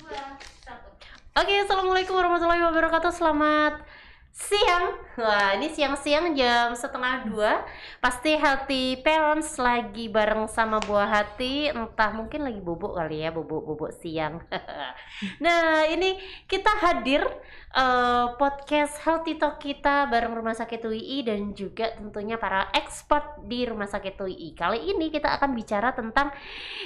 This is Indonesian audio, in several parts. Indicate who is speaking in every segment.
Speaker 1: Oke, assalamualaikum warahmatullahi wabarakatuh. Selamat siang. Wah, ini siang-siang jam 1:30. Pasti Healthy Parents lagi bareng sama Buah Hati. Entah mungkin lagi bubuk kali ya, bubuk siang. Nah, ini kita hadir podcast Healthy Talk kita bareng Rumah Sakit UII dan juga tentunya para expert di Rumah Sakit UII. Kali ini kita akan bicara tentang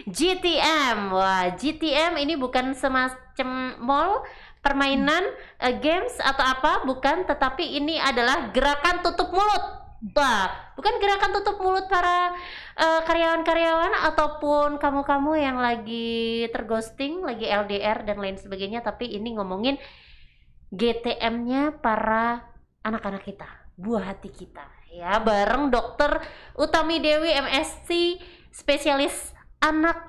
Speaker 1: GTM. Wah, GTM ini bukan semacam mall, permainan, games atau apa, bukan, tetapi ini adalah gerakan tutup mulut. Wah, bukan gerakan tutup mulut para karyawan-karyawan ataupun kamu-kamu yang lagi terghosting, lagi LDR dan lain sebagainya, tapi ini ngomongin GTM-nya para anak-anak kita, buah hati kita ya, bareng Dokter Utami Dewi MSc, spesialis anak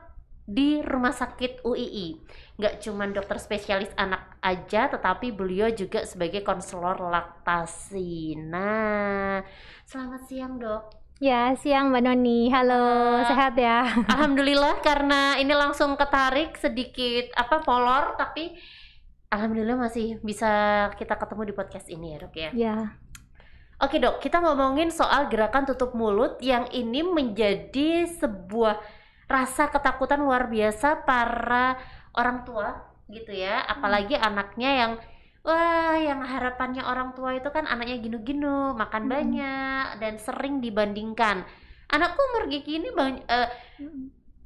Speaker 1: di Rumah Sakit UII. Nggak cuman dokter spesialis anak aja, tetapi beliau juga sebagai konselor laktasi. Nah, selamat siang dok.
Speaker 2: Ya, siang Mbak Noni. Halo, sehat ya?
Speaker 1: Alhamdulillah, karena ini langsung ketarik sedikit molor, tapi alhamdulillah masih bisa kita ketemu di podcast ini ya dok ya.
Speaker 2: Ya.
Speaker 1: Oke dok, kita ngomongin soal gerakan tutup mulut yang ini menjadi sebuah rasa ketakutan luar biasa para orang tua gitu ya, apalagi anaknya yang yang harapannya orang tua itu kan anaknya ginu-ginu, makan banyak dan sering dibandingkan. Anakku umur gini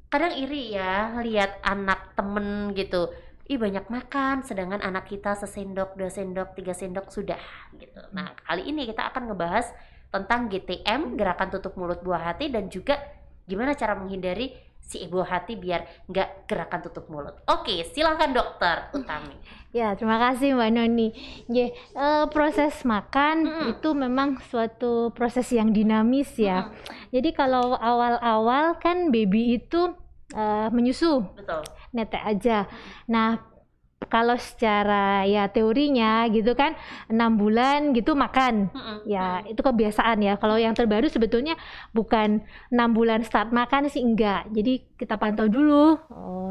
Speaker 1: kadang iri ya lihat anak temen gitu, banyak makan, sedangkan anak kita sesendok, 2 sendok, 3 sendok sudah gitu. Nah, kali ini kita akan ngebahas tentang GTM, gerakan tutup mulut buah hati, dan juga gimana cara menghindari si ibu hati biar nggak gerakan tutup mulut. Oke, silahkan dokter Utami.
Speaker 2: Ya, terima kasih Mbak Noni. Proses makan itu memang suatu proses yang dinamis ya. Jadi kalau awal-awal kan baby itu menyusu,
Speaker 1: Betul.
Speaker 2: netek aja. Nah, kalau secara ya teorinya gitu kan 6 bulan gitu makan. Ya, itu kebiasaan ya. Kalau yang terbaru sebetulnya bukan 6 bulan start makan sih, enggak. Jadi kita pantau dulu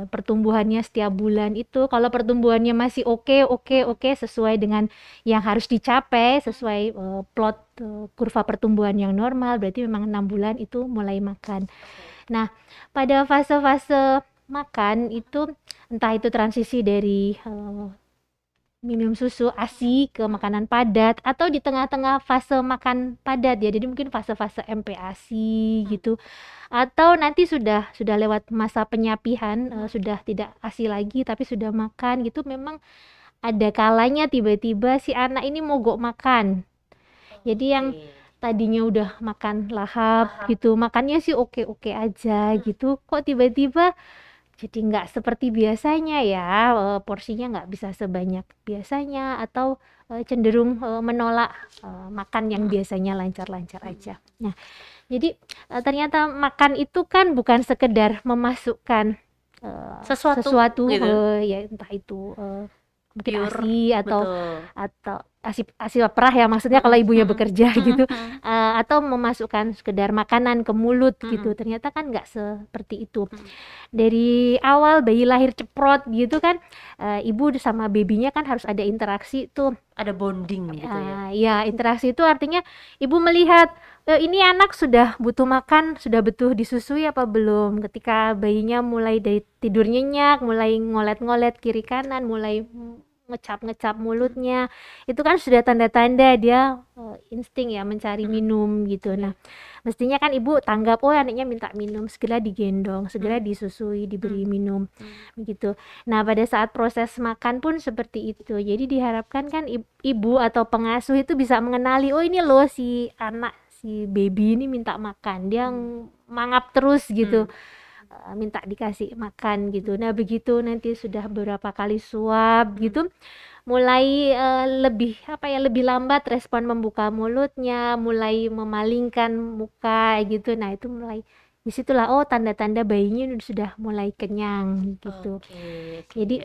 Speaker 2: pertumbuhannya setiap bulan itu. Kalau pertumbuhannya masih oke sesuai dengan yang harus dicapai, sesuai plot kurva pertumbuhan yang normal, berarti memang 6 bulan itu mulai makan. Nah, pada fase-fase makan itu entah itu transisi dari minum susu ASI ke makanan padat, atau di tengah-tengah fase makan padat ya, jadi mungkin fase-fase MPASI gitu, atau nanti sudah lewat masa penyapihan, sudah tidak ASI lagi tapi sudah makan gitu. Memang ada kalanya tiba-tiba si anak ini mogok makan. Jadi yang tadinya udah makan lahap gitu, makannya sih oke aja gitu, kok tiba-tiba jadi nggak seperti biasanya ya, porsinya nggak bisa sebanyak biasanya, atau cenderung menolak makan yang biasanya lancar-lancar aja. Nah, jadi ternyata makan itu kan bukan sekedar memasukkan sesuatu
Speaker 1: gitu.
Speaker 2: Ya entah itu mungkin
Speaker 1: Pure,
Speaker 2: ASI atau
Speaker 1: betul.
Speaker 2: ASI perah ya, maksudnya kalau ibunya bekerja gitu, atau memasukkan sekedar makanan ke mulut gitu. Ternyata kan nggak seperti itu. Dari awal bayi lahir ceprot gitu kan, ibu sama babynya kan harus ada interaksi tuh,
Speaker 1: ada bonding gitu ya.
Speaker 2: Ya, interaksi itu artinya ibu melihat ini anak sudah butuh makan, sudah butuh disusui apa belum. Ketika bayinya mulai dari tidur nyenyak, mulai ngolet-ngolet kiri kanan, mulai ngecap-ngecap mulutnya, itu kan sudah tanda-tanda dia insting ya mencari minum gitu. Nah, mestinya kan ibu tanggap, anaknya minta minum, segera digendong, segera disusui, diberi minum begitu. Nah, pada saat proses makan pun seperti itu. Jadi diharapkan kan ibu atau pengasuh itu bisa mengenali, ini loh si anak, si baby ini minta makan, dia mangap terus gitu, minta dikasih makan gitu. Nah, begitu nanti sudah beberapa kali suap gitu, mulai lebih lambat respon membuka mulutnya, mulai memalingkan muka gitu. Nah, itu mulai disitulah tanda-tanda bayinya sudah mulai kenyang gitu. Jadi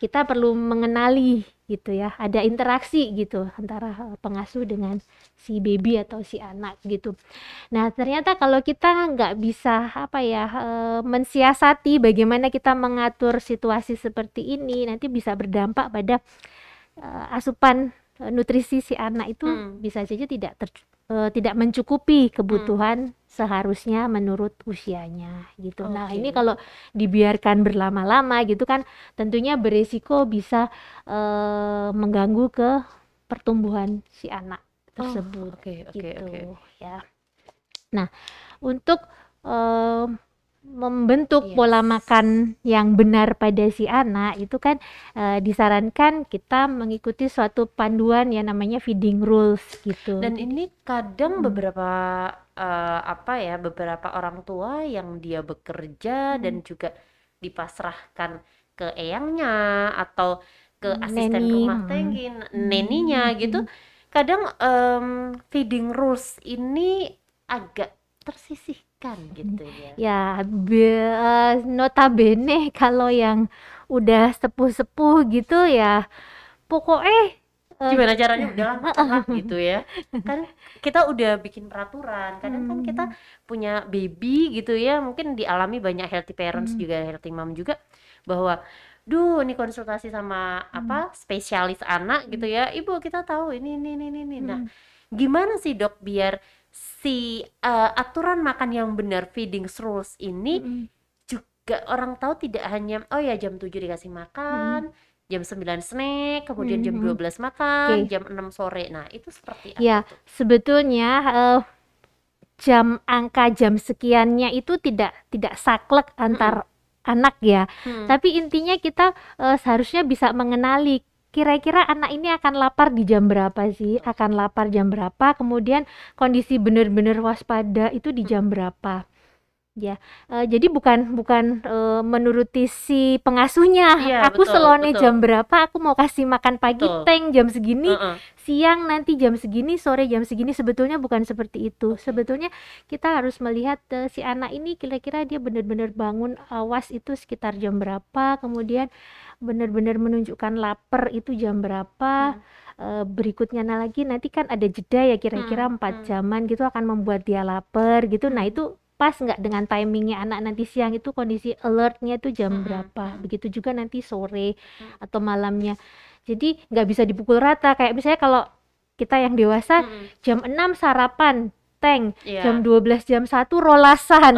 Speaker 2: kita perlu mengenali gitu ya, ada interaksi gitu antara pengasuh dengan si baby atau si anak gitu. Nah, ternyata kalau kita nggak bisa apa ya, mensiasati bagaimana kita mengatur situasi seperti ini, nanti bisa berdampak pada asupan nutrisi si anak itu bisa saja tidak mencukupi kebutuhan seharusnya menurut usianya gitu. Nah, ini kalau dibiarkan berlama-lama gitu kan tentunya beresiko bisa mengganggu ke pertumbuhan si anak tersebut gitu ya. Nah, untuk membentuk pola makan yang benar pada si anak itu kan disarankan kita mengikuti suatu panduan yang namanya feeding rules gitu.
Speaker 1: Dan ini kadang beberapa beberapa orang tua yang dia bekerja dan juga dipasrahkan ke eyangnya atau ke asisten rumah tangga, neninya gitu. Kadang feeding rules ini agak tersisihkan gitu ya.
Speaker 2: Ya, notabene kalau yang udah sepuh-sepuh gitu ya, pokoknya
Speaker 1: gimana caranya udahlah makanlah gitu ya. Kan kita udah bikin peraturan, kadang kan kita punya baby gitu ya, mungkin dialami banyak healthy parents juga, healthy mom juga, bahwa ini konsultasi sama spesialis anak gitu ya, ibu kita tahu ini. Nah, gimana sih dok biar si aturan makan yang benar, feeding rules ini juga orang tahu, tidak hanya jam 7 dikasih makan, jam 9 snack, kemudian jam 12 makan, jam 6 sore. Nah, itu seperti apa?
Speaker 2: Ya, sebetulnya angka jam sekiannya itu tidak saklek antar anak ya. Tapi intinya kita seharusnya bisa mengenali kira-kira anak ini akan lapar di jam berapa sih, akan lapar jam berapa, kemudian kondisi benar-benar waspada itu di jam berapa. Ya, jadi bukan menuruti si pengasuhnya. Aku selone jam berapa, aku mau kasih makan pagi teng jam segini, siang nanti jam segini, sore jam segini. Sebetulnya bukan seperti itu. Sebetulnya kita harus melihat si anak ini kira-kira dia benar-benar bangun awas itu sekitar jam berapa, kemudian benar-benar menunjukkan lapar itu jam berapa. Berikutnya lagi nanti kan ada jeda ya, kira-kira 4 jaman gitu akan membuat dia lapar gitu. Nah, itu pas nggak dengan timingnya anak nanti siang itu kondisi alertnya itu jam berapa, begitu juga nanti sore atau malamnya. Jadi nggak bisa dipukul rata, kayak misalnya kalau kita yang dewasa jam 6 sarapan teng, jam 12 jam 1 rolasan,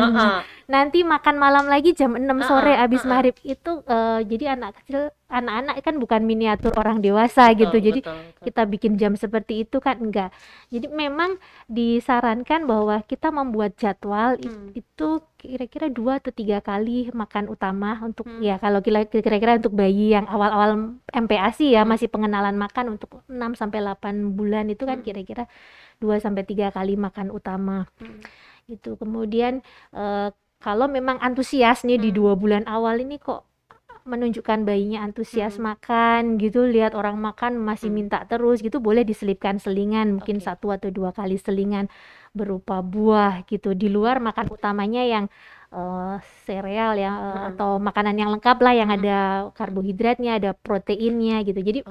Speaker 2: nanti makan malam lagi jam 6 sore abis maghrib itu jadi anak-anak kan bukan miniatur orang dewasa gitu. Jadi kita bikin jam seperti itu kan enggak. Jadi memang disarankan bahwa kita membuat jadwal itu kira-kira 2 atau 3 kali makan utama untuk ya kalau kira-kira untuk bayi yang awal-awal MPASI ya, masih pengenalan makan untuk 6 sampai 8 bulan itu kan kira-kira 2 sampai 3 kali makan utama. Gitu. Kemudian kalau memang antusias nih di 2 bulan awal ini kok menunjukkan bayinya antusias makan gitu, lihat orang makan masih minta terus gitu, boleh diselipkan selingan, mungkin 1 atau 2 kali selingan berupa buah gitu, di luar makan utamanya yang sereal ya, atau makanan yang lengkap lah, yang ada karbohidratnya, ada proteinnya gitu. Jadi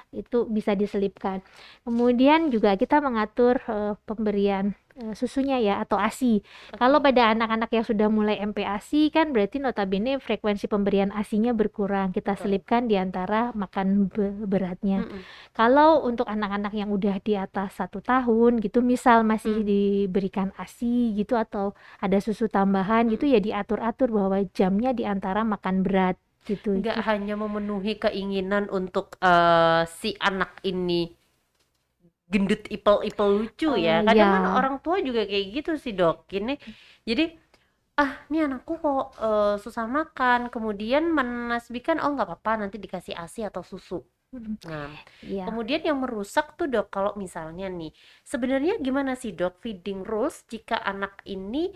Speaker 2: itu bisa diselipkan. Kemudian juga kita mengatur pemberian susunya ya, atau ASI. Kalau pada anak-anak yang sudah mulai MPASI kan berarti notabene frekuensi pemberian ASInya berkurang, kita selipkan di antara makan beratnya. Kalau untuk anak-anak yang udah di atas 1 tahun gitu, misal masih diberikan ASI gitu atau ada susu tambahan gitu, ya diatur-atur bahwa jamnya di antara makan berat gitu.
Speaker 1: Nggak hanya memenuhi keinginan untuk si anak ini gendut, ipel-ipel lucu ya. Kadang kan orang tua juga kayak gitu sih dok. Jadi ini anakku kok susah makan, kemudian menasbihkan nggak apa-apa nanti dikasih ASI atau susu. Nah, kemudian yang merusak tuh dok, kalau misalnya nih sebenarnya gimana sih dok feeding rules jika anak ini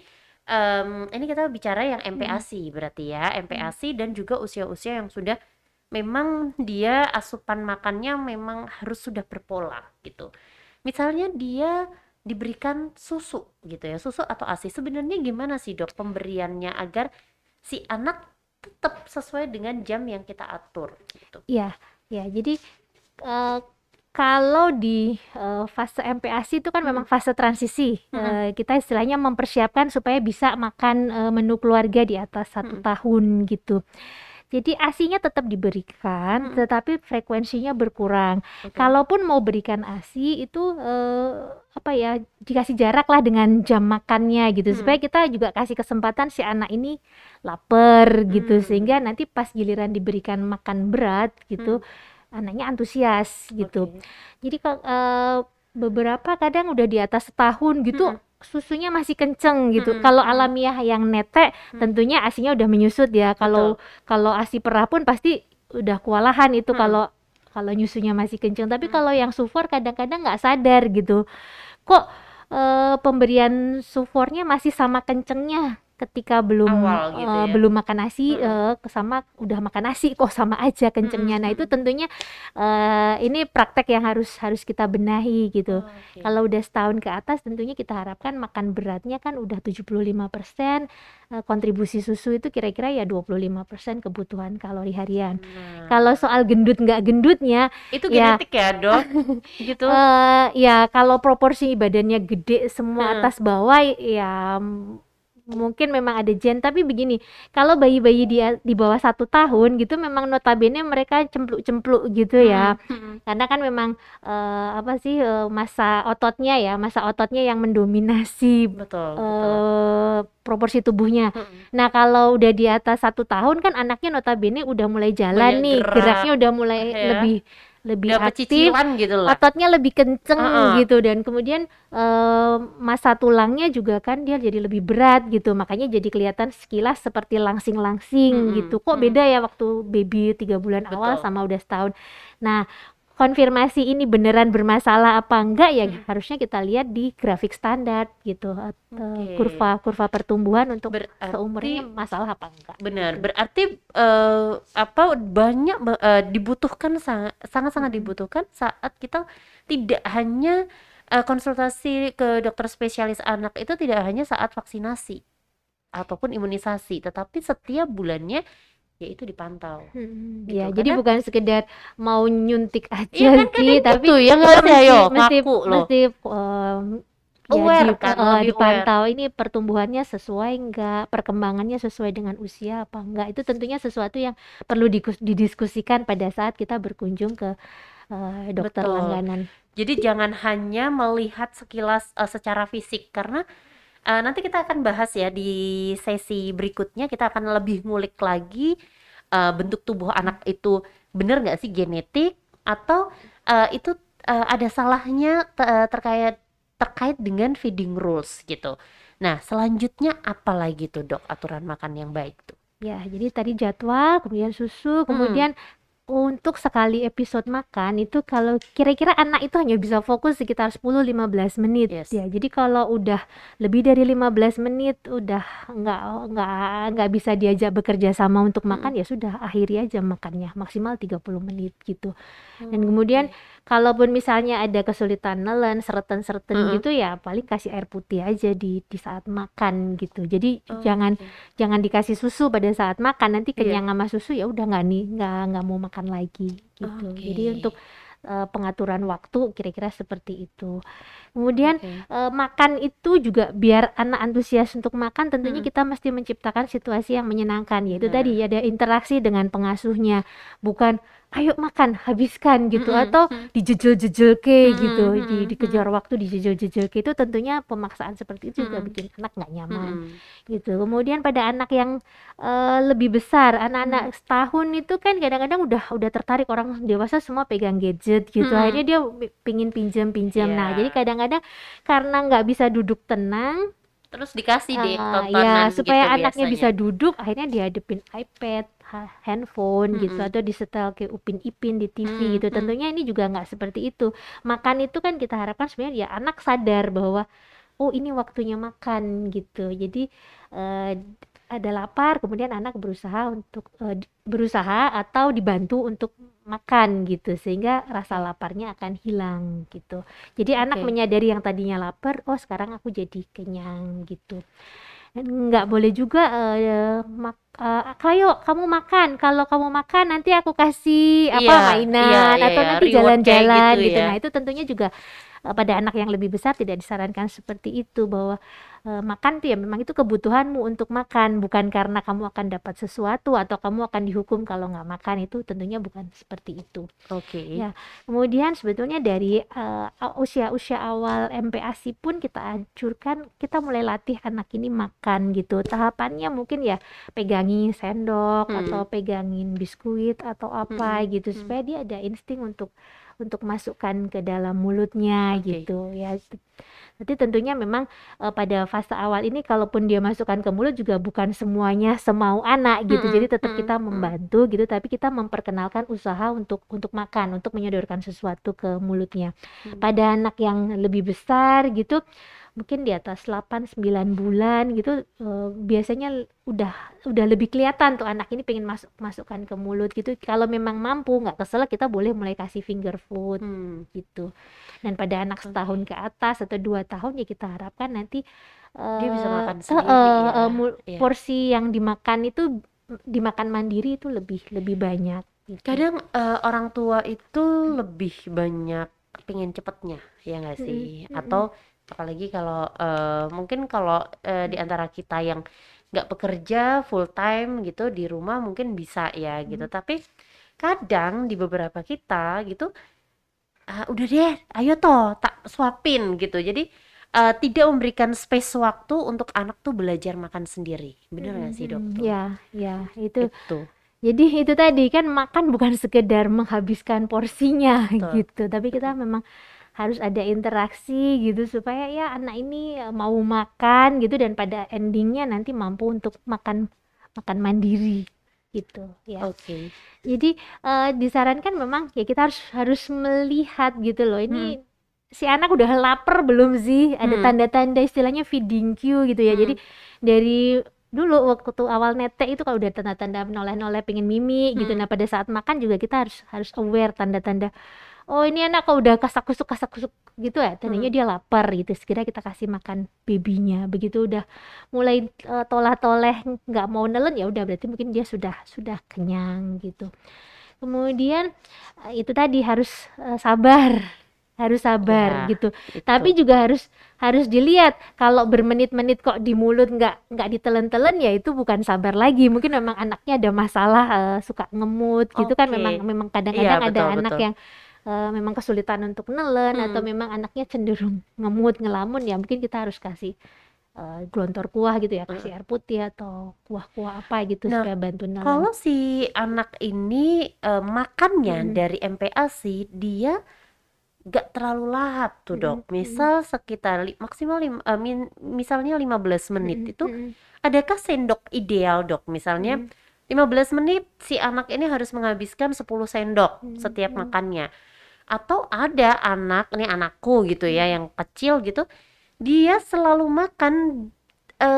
Speaker 1: ini kita bicara yang MPASI berarti ya, MPASI dan juga usia-usia yang sudah memang dia asupan makannya memang harus sudah berpola gitu. Misalnya dia diberikan susu gitu ya, susu atau ASI, sebenarnya gimana sih dok pemberiannya agar si anak tetap sesuai dengan jam yang kita atur gitu.
Speaker 2: Iya, ya. Jadi kalau di fase MPASI itu kan memang fase transisi. Kita istilahnya mempersiapkan supaya bisa makan menu keluarga di atas 1 tahun gitu. Jadi ASI-nya tetap diberikan, tetapi frekuensinya berkurang. Kalaupun mau berikan ASI itu dikasih jarak lah dengan jam makannya gitu, supaya kita juga kasih kesempatan si anak ini lapar gitu, sehingga nanti pas giliran diberikan makan berat gitu, anaknya antusias gitu. Jadi beberapa kadang udah di atas 1 tahun gitu, susunya masih kenceng gitu. Kalau alamiah yang netek tentunya ASInya udah menyusut ya. Kalau ASI perah pun pasti udah kewalahan itu kalau nyusunya masih kenceng. Tapi kalau yang sufor kadang-kadang nggak sadar gitu. Kok pemberian sufornya masih sama kencengnya ketika belum
Speaker 1: Awal gitu ya.
Speaker 2: belum makan nasi, sama udah makan nasi kok sama aja kencengnya. Nah itu tentunya ini praktek yang harus kita benahi gitu. Kalau udah 1 tahun ke atas tentunya kita harapkan makan beratnya kan udah 75%, kontribusi susu itu kira-kira ya 25% kebutuhan kalori harian. Kalau soal gendut nggak gendutnya
Speaker 1: itu genetik ya dok gitu.
Speaker 2: Ya kalau proporsi badannya gede semua atas bawah ya mungkin memang ada gen. Tapi begini, kalau bayi-bayi di bawah 1 tahun gitu memang notabene mereka cempluk-cempluk gitu ya, karena kan memang masa ototnya yang mendominasi
Speaker 1: Betul.
Speaker 2: proporsi tubuhnya. Nah kalau udah di atas 1 tahun kan anaknya notabene udah mulai jalan
Speaker 1: Banyak
Speaker 2: nih,
Speaker 1: gerak,
Speaker 2: geraknya udah mulai lebih
Speaker 1: udah
Speaker 2: aktif,
Speaker 1: pecicilan gitu lah.
Speaker 2: ototnya lebih kenceng gitu, dan kemudian masa tulangnya juga kan dia jadi lebih berat gitu, makanya jadi kelihatan sekilas seperti langsing-langsing gitu. Kok beda ya waktu baby 3 bulan awal sama udah 1 tahun. Nah konfirmasi ini beneran bermasalah apa enggak ya harusnya kita lihat di grafik standar gitu, kurva pertumbuhan untuk seumurnya masalah apa enggak.
Speaker 1: Benar, berarti banyak dibutuhkan, sangat-sangat dibutuhkan saat kita tidak hanya konsultasi ke dokter spesialis anak itu tidak hanya saat vaksinasi ataupun imunisasi, tetapi setiap bulannya yaitu dipantau. Gitu.
Speaker 2: Ya, jadi bukan sekedar mau nyuntik aja
Speaker 1: Iya, kan
Speaker 2: sih, tapi
Speaker 1: gitu ya,
Speaker 2: mesti
Speaker 1: aware kan, lebih
Speaker 2: dipantau ini pertumbuhannya sesuai enggak, perkembangannya sesuai dengan usia apa enggak. Itu tentunya sesuatu yang perlu didiskusikan pada saat kita berkunjung ke dokter langganan.
Speaker 1: Jadi jangan hanya melihat sekilas secara fisik, karena nanti kita akan bahas ya di sesi berikutnya, kita akan lebih ngulik lagi bentuk tubuh anak itu bener nggak sih genetik atau itu ada salahnya terkait dengan feeding rules gitu. Nah selanjutnya apa lagi tuh dok aturan makan yang baik tuh?
Speaker 2: Ya jadi tadi jadwal, kemudian susu, kemudian untuk sekali episode makan itu kalau kira-kira anak itu hanya bisa fokus sekitar 10-15 menit ya. Jadi kalau udah lebih dari 15 menit udah nggak bisa diajak bekerja sama untuk makan, ya sudah akhiri aja makannya, maksimal 30 menit gitu. Dan kemudian kalaupun misalnya ada kesulitan nelen, sereten gitu ya paling kasih air putih aja di saat makan gitu. Jadi jangan dikasih susu pada saat makan, nanti kenyang sama susu ya udah nggak mau makan lagi gitu. Jadi untuk pengaturan waktu kira-kira seperti itu. Kemudian makan itu juga biar anak antusias untuk makan, tentunya kita mesti menciptakan situasi yang menyenangkan, yaitu tadi ada interaksi dengan pengasuhnya, bukan ayo makan habiskan gitu atau dijejel-jejel ke gitu, dikejar waktu dijejel-jejel ke, itu tentunya pemaksaan seperti itu juga bikin anak nggak nyaman gitu. Kemudian pada anak yang lebih besar, anak-anak setahun itu kan kadang-kadang udah tertarik, orang dewasa semua pegang gadget gitu, akhirnya dia pingin pinjam. Nah jadi kadang-kadang karena nggak bisa duduk tenang,
Speaker 1: terus dikasih deh tontonan
Speaker 2: supaya
Speaker 1: gitu
Speaker 2: anaknya
Speaker 1: biasanya
Speaker 2: bisa duduk, akhirnya dihadapin iPad, handphone gitu, atau disetel ke Upin Ipin di TV gitu. Tentunya ini juga nggak seperti itu. Makan itu kan kita harapkan sebenarnya ya anak sadar bahwa oh ini waktunya makan gitu. Jadi ada lapar, kemudian anak berusaha atau dibantu untuk makan gitu, sehingga rasa laparnya akan hilang gitu. Jadi anak menyadari yang tadinya lapar, oh sekarang aku jadi kenyang gitu. Nggak boleh juga kayo kamu makan, kalau kamu makan nanti aku kasih apa
Speaker 1: Iya,
Speaker 2: mainan
Speaker 1: iya,
Speaker 2: atau
Speaker 1: ya,
Speaker 2: nanti
Speaker 1: reward kayak
Speaker 2: jalan-jalan
Speaker 1: gitu
Speaker 2: gitu.
Speaker 1: ya.
Speaker 2: Nah itu tentunya juga pada anak yang lebih besar tidak disarankan seperti itu, bahwa makan tuh ya memang itu kebutuhanmu untuk makan, bukan karena kamu akan dapat sesuatu atau kamu akan dihukum kalau nggak makan. Itu tentunya bukan seperti itu.
Speaker 1: Oke.
Speaker 2: Ya, kemudian sebetulnya dari usia-usia awal MPASI pun kita anjurkan kita mulai latih anak ini makan gitu. Tahapannya mungkin ya pegangin sendok atau pegangin biskuit atau apa gitu, supaya dia ada insting untuk masukkan ke dalam mulutnya gitu ya. Nanti tentunya memang pada fase awal ini kalaupun dia masukkan ke mulut juga bukan semuanya semau anak gitu. Jadi tetap kita membantu gitu, tapi kita memperkenalkan usaha untuk makan, untuk menyodorkan sesuatu ke mulutnya. Pada anak yang lebih besar gitu, mungkin di atas 8-9 bulan gitu, biasanya udah lebih kelihatan tuh anak ini pengen masukkan ke mulut gitu. Kalau memang mampu, nggak kesel, kita boleh mulai kasih finger food gitu. Dan pada anak setahun ke atas atau 2 tahun ya kita harapkan nanti
Speaker 1: Dia bisa makan sendiri ya.
Speaker 2: porsi yang dimakan itu dimakan mandiri itu lebih banyak gitu.
Speaker 1: Kadang orang tua itu lebih banyak pengen cepetnya, ya nggak sih? Atau apalagi kalau mungkin kalau di antara kita yang nggak bekerja full time gitu di rumah mungkin bisa ya gitu. Tapi kadang di beberapa kita gitu, udah deh, ayo toh tak suapin gitu. Jadi tidak memberikan space waktu untuk anak tuh belajar makan sendiri. Bener nggak sih dokter?
Speaker 2: Ya itu.
Speaker 1: Itu.
Speaker 2: Jadi itu tadi kan, makan bukan sekedar menghabiskan porsinya gitu, tapi kita memang harus ada interaksi gitu supaya ya anak ini mau makan gitu, dan pada endingnya nanti mampu untuk makan mandiri gitu ya. Jadi disarankan memang ya kita harus melihat gitu loh, ini si anak udah lapar belum sih, ada tanda-tanda istilahnya feeding cue gitu ya. Jadi dari dulu waktu awal netek itu kalau udah tanda-tanda noleh-noleh pengen mimi gitu, nah pada saat makan juga kita harus aware tanda-tanda, oh ini anak kok udah kasak-kusuk gitu ya, tandanya dia lapar gitu, segera kita kasih makan babynya. Begitu udah mulai tolah-toleh nggak mau nelen, ya udah berarti mungkin dia sudah kenyang gitu. Kemudian itu tadi harus sabar
Speaker 1: Ya,
Speaker 2: gitu.
Speaker 1: itu.
Speaker 2: Tapi juga harus dilihat, kalau bermenit-menit kok di mulut nggak ditelen-telen, ya itu bukan sabar lagi, mungkin memang anaknya ada masalah, suka ngemut gitu kan. Memang kadang-kadang
Speaker 1: Iya,
Speaker 2: ada anak
Speaker 1: betul.
Speaker 2: yang memang kesulitan untuk nelen, atau memang anaknya cenderung ngemut, ngelamun, ya mungkin kita harus kasih glontor kuah gitu ya, kasih air putih atau kuah-kuah apa gitu supaya bantu nelen.
Speaker 1: Kalau si anak ini makannya dari MPASI, dia gak terlalu lahap tuh dok. Misal sekitar maksimal misalnya 15 menit itu, adakah sendok ideal dok? Misalnya 15 menit si anak ini harus menghabiskan 10 sendok setiap makannya. Atau ada anak, ini anakku gitu ya, yang kecil gitu, dia selalu makan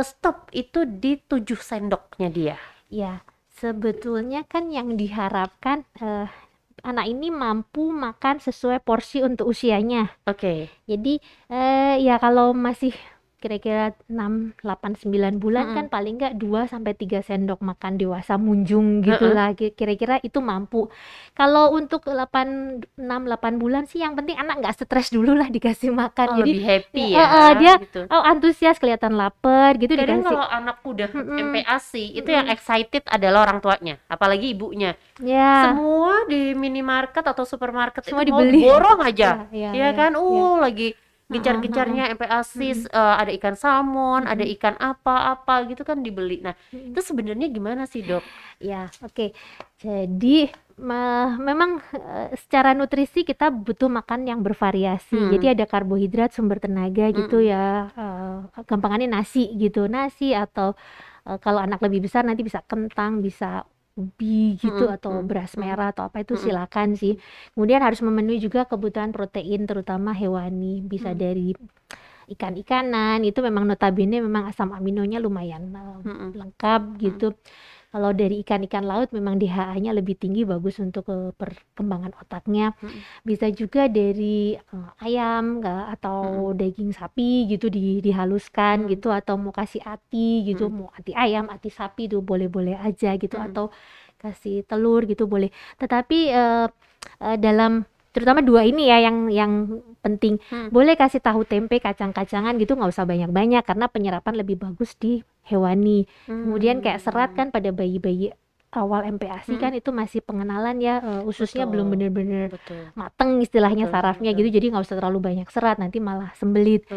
Speaker 1: stop itu di 7 sendoknya dia.
Speaker 2: Ya, sebetulnya kan yang diharapkan anak ini mampu makan sesuai porsi untuk usianya. Jadi ya kalau masih kira-kira 6, 8, 9 bulan kan paling nggak 2-3 sendok makan dewasa munjung gitulah, kira-kira itu mampu. Kalau untuk 6-8 bulan sih yang penting anak nggak stres dulu lah dikasih makan. Jadi
Speaker 1: lebih happy ya,
Speaker 2: dia
Speaker 1: gitu.
Speaker 2: antusias, kelihatan lapar gitu.
Speaker 1: Kadang
Speaker 2: dikasih.
Speaker 1: kalau anak udah MPASI itu yang excited adalah orang tuanya, apalagi ibunya. Semua di minimarket atau supermarket
Speaker 2: semua
Speaker 1: itu
Speaker 2: dibeli,
Speaker 1: mau diborong aja,
Speaker 2: ya
Speaker 1: kan? Lagi gencar-gencarnya MPASI, ada ikan salmon, ada ikan apa-apa gitu kan dibeli. Nah, itu sebenarnya gimana sih dok?
Speaker 2: Ya, jadi memang secara nutrisi kita butuh makan yang bervariasi. Jadi ada karbohidrat, sumber tenaga gitu ya, gampangannya nasi gitu, nasi atau kalau anak lebih besar nanti bisa kentang, bisa ubi gitu, atau beras merah atau apa itu silakan sih. Kemudian harus memenuhi juga kebutuhan protein terutama hewani, bisa dari ikan-ikanan, itu memang notabene memang asam aminonya lumayan lengkap gitu. Kalau dari ikan-ikan laut memang DHA-nya lebih tinggi, bagus untuk perkembangan otaknya. Bisa juga dari ayam atau daging sapi gitu dihaluskan gitu, atau mau kasih ati gitu, mau ati ayam, ati sapi tuh boleh-boleh aja gitu, atau kasih telur gitu boleh. Tetapi dalam terutama dua ini ya yang penting. Boleh kasih tahu tempe, kacang-kacangan gitu, nggak usah banyak-banyak karena penyerapan lebih bagus di hewani. Kemudian kayak serat kan pada bayi-bayi awal MPASI kan itu masih pengenalan ya, ususnya belum bener-bener mateng istilahnya sarafnya gitu, jadi nggak usah terlalu banyak serat, nanti malah sembelit.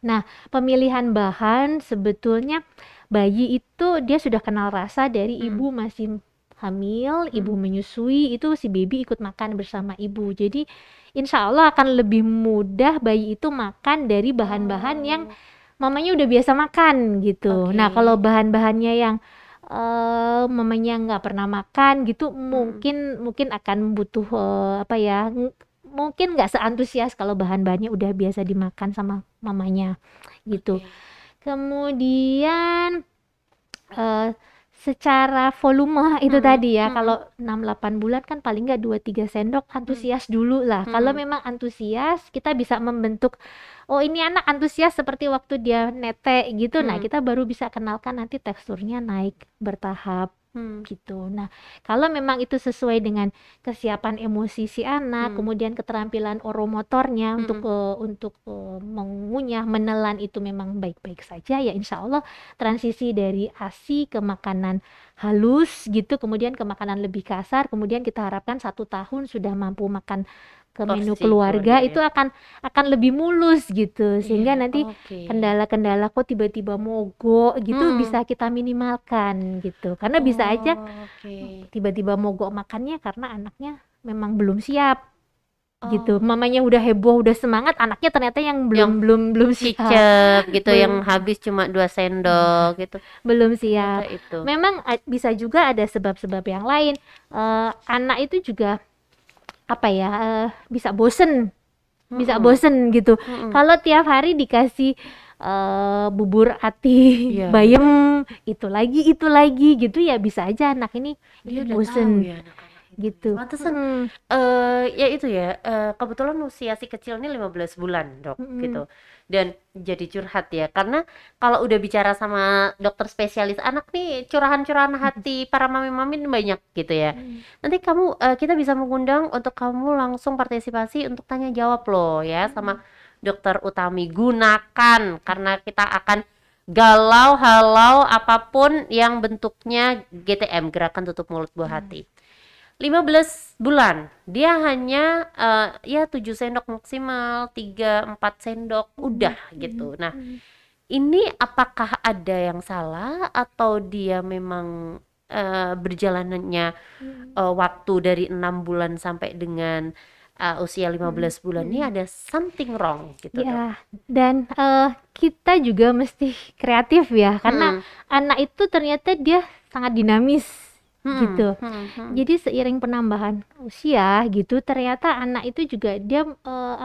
Speaker 2: Nah, pemilihan bahan sebetulnya bayi itu dia sudah kenal rasa dari ibu masih hamil, ibu menyusui, itu si baby ikut makan bersama ibu. Jadi insya Allah akan lebih mudah bayi itu makan dari bahan-bahan yang mamanya udah biasa makan gitu. Nah, kalau bahan-bahannya yang mamanya nggak pernah makan gitu, mungkin akan butuh mungkin nggak seantusias kalau bahan-bahannya udah biasa dimakan sama mamanya gitu. Kemudian secara volume itu tadi ya, kalau 6-8 bulan kan paling nggak 2-3 sendok, antusias dulu lah. Kalau memang antusias, kita bisa membentuk, oh ini anak antusias seperti waktu dia netek gitu. Nah, kita baru bisa kenalkan nanti teksturnya naik bertahap gitu. Nah, kalau memang itu sesuai dengan kesiapan emosi si anak, kemudian keterampilan oromotornya untuk mengunyah, menelan itu memang baik-baik saja, ya insya Allah transisi dari ASI ke makanan halus gitu, kemudian ke makanan lebih kasar, kemudian kita harapkan 1 tahun sudah mampu makan ke menu keluarga itu akan lebih mulus gitu, sehingga nanti kendala-kendala kok tiba-tiba mogok gitu bisa kita minimalkan gitu, karena bisa aja tiba-tiba mogok makannya karena anaknya memang belum siap gitu, mamanya udah heboh, udah semangat, anaknya ternyata yang belum siap
Speaker 1: gitu, yang habis cuma 2 sendok gitu,
Speaker 2: belum siap. Memang bisa juga ada sebab-sebab yang lain, anak itu juga bisa bosen gitu. Kalau tiap hari dikasih bubur ati bayam itu lagi gitu, ya bisa aja anak ini bosen gitu.
Speaker 1: Pantesan ya itu ya, kebetulan usia si kecil ini 15 bulan dok gitu, dan jadi curhat ya, karena kalau udah bicara sama dokter spesialis anak nih, curahan-curahan hati para mami-mami banyak gitu ya. Nanti kita bisa mengundang untuk kamu langsung partisipasi untuk tanya jawab loh ya sama dokter Utami. Gunakan, karena kita akan galau halau apapun yang bentuknya GTM, gerakan tutup mulut buah hati. 15 bulan dia hanya ya 7 sendok maksimal, 3-4 sendok udah gitu. Nah, ini apakah ada yang salah atau dia memang berjalanannya waktu dari 6 bulan sampai dengan usia 15 bulan ini ada something wrong gitu
Speaker 2: ya, dan kita juga mesti kreatif ya, karena anak itu ternyata dia sangat dinamis gitu. Jadi seiring penambahan usia gitu, ternyata anak itu juga dia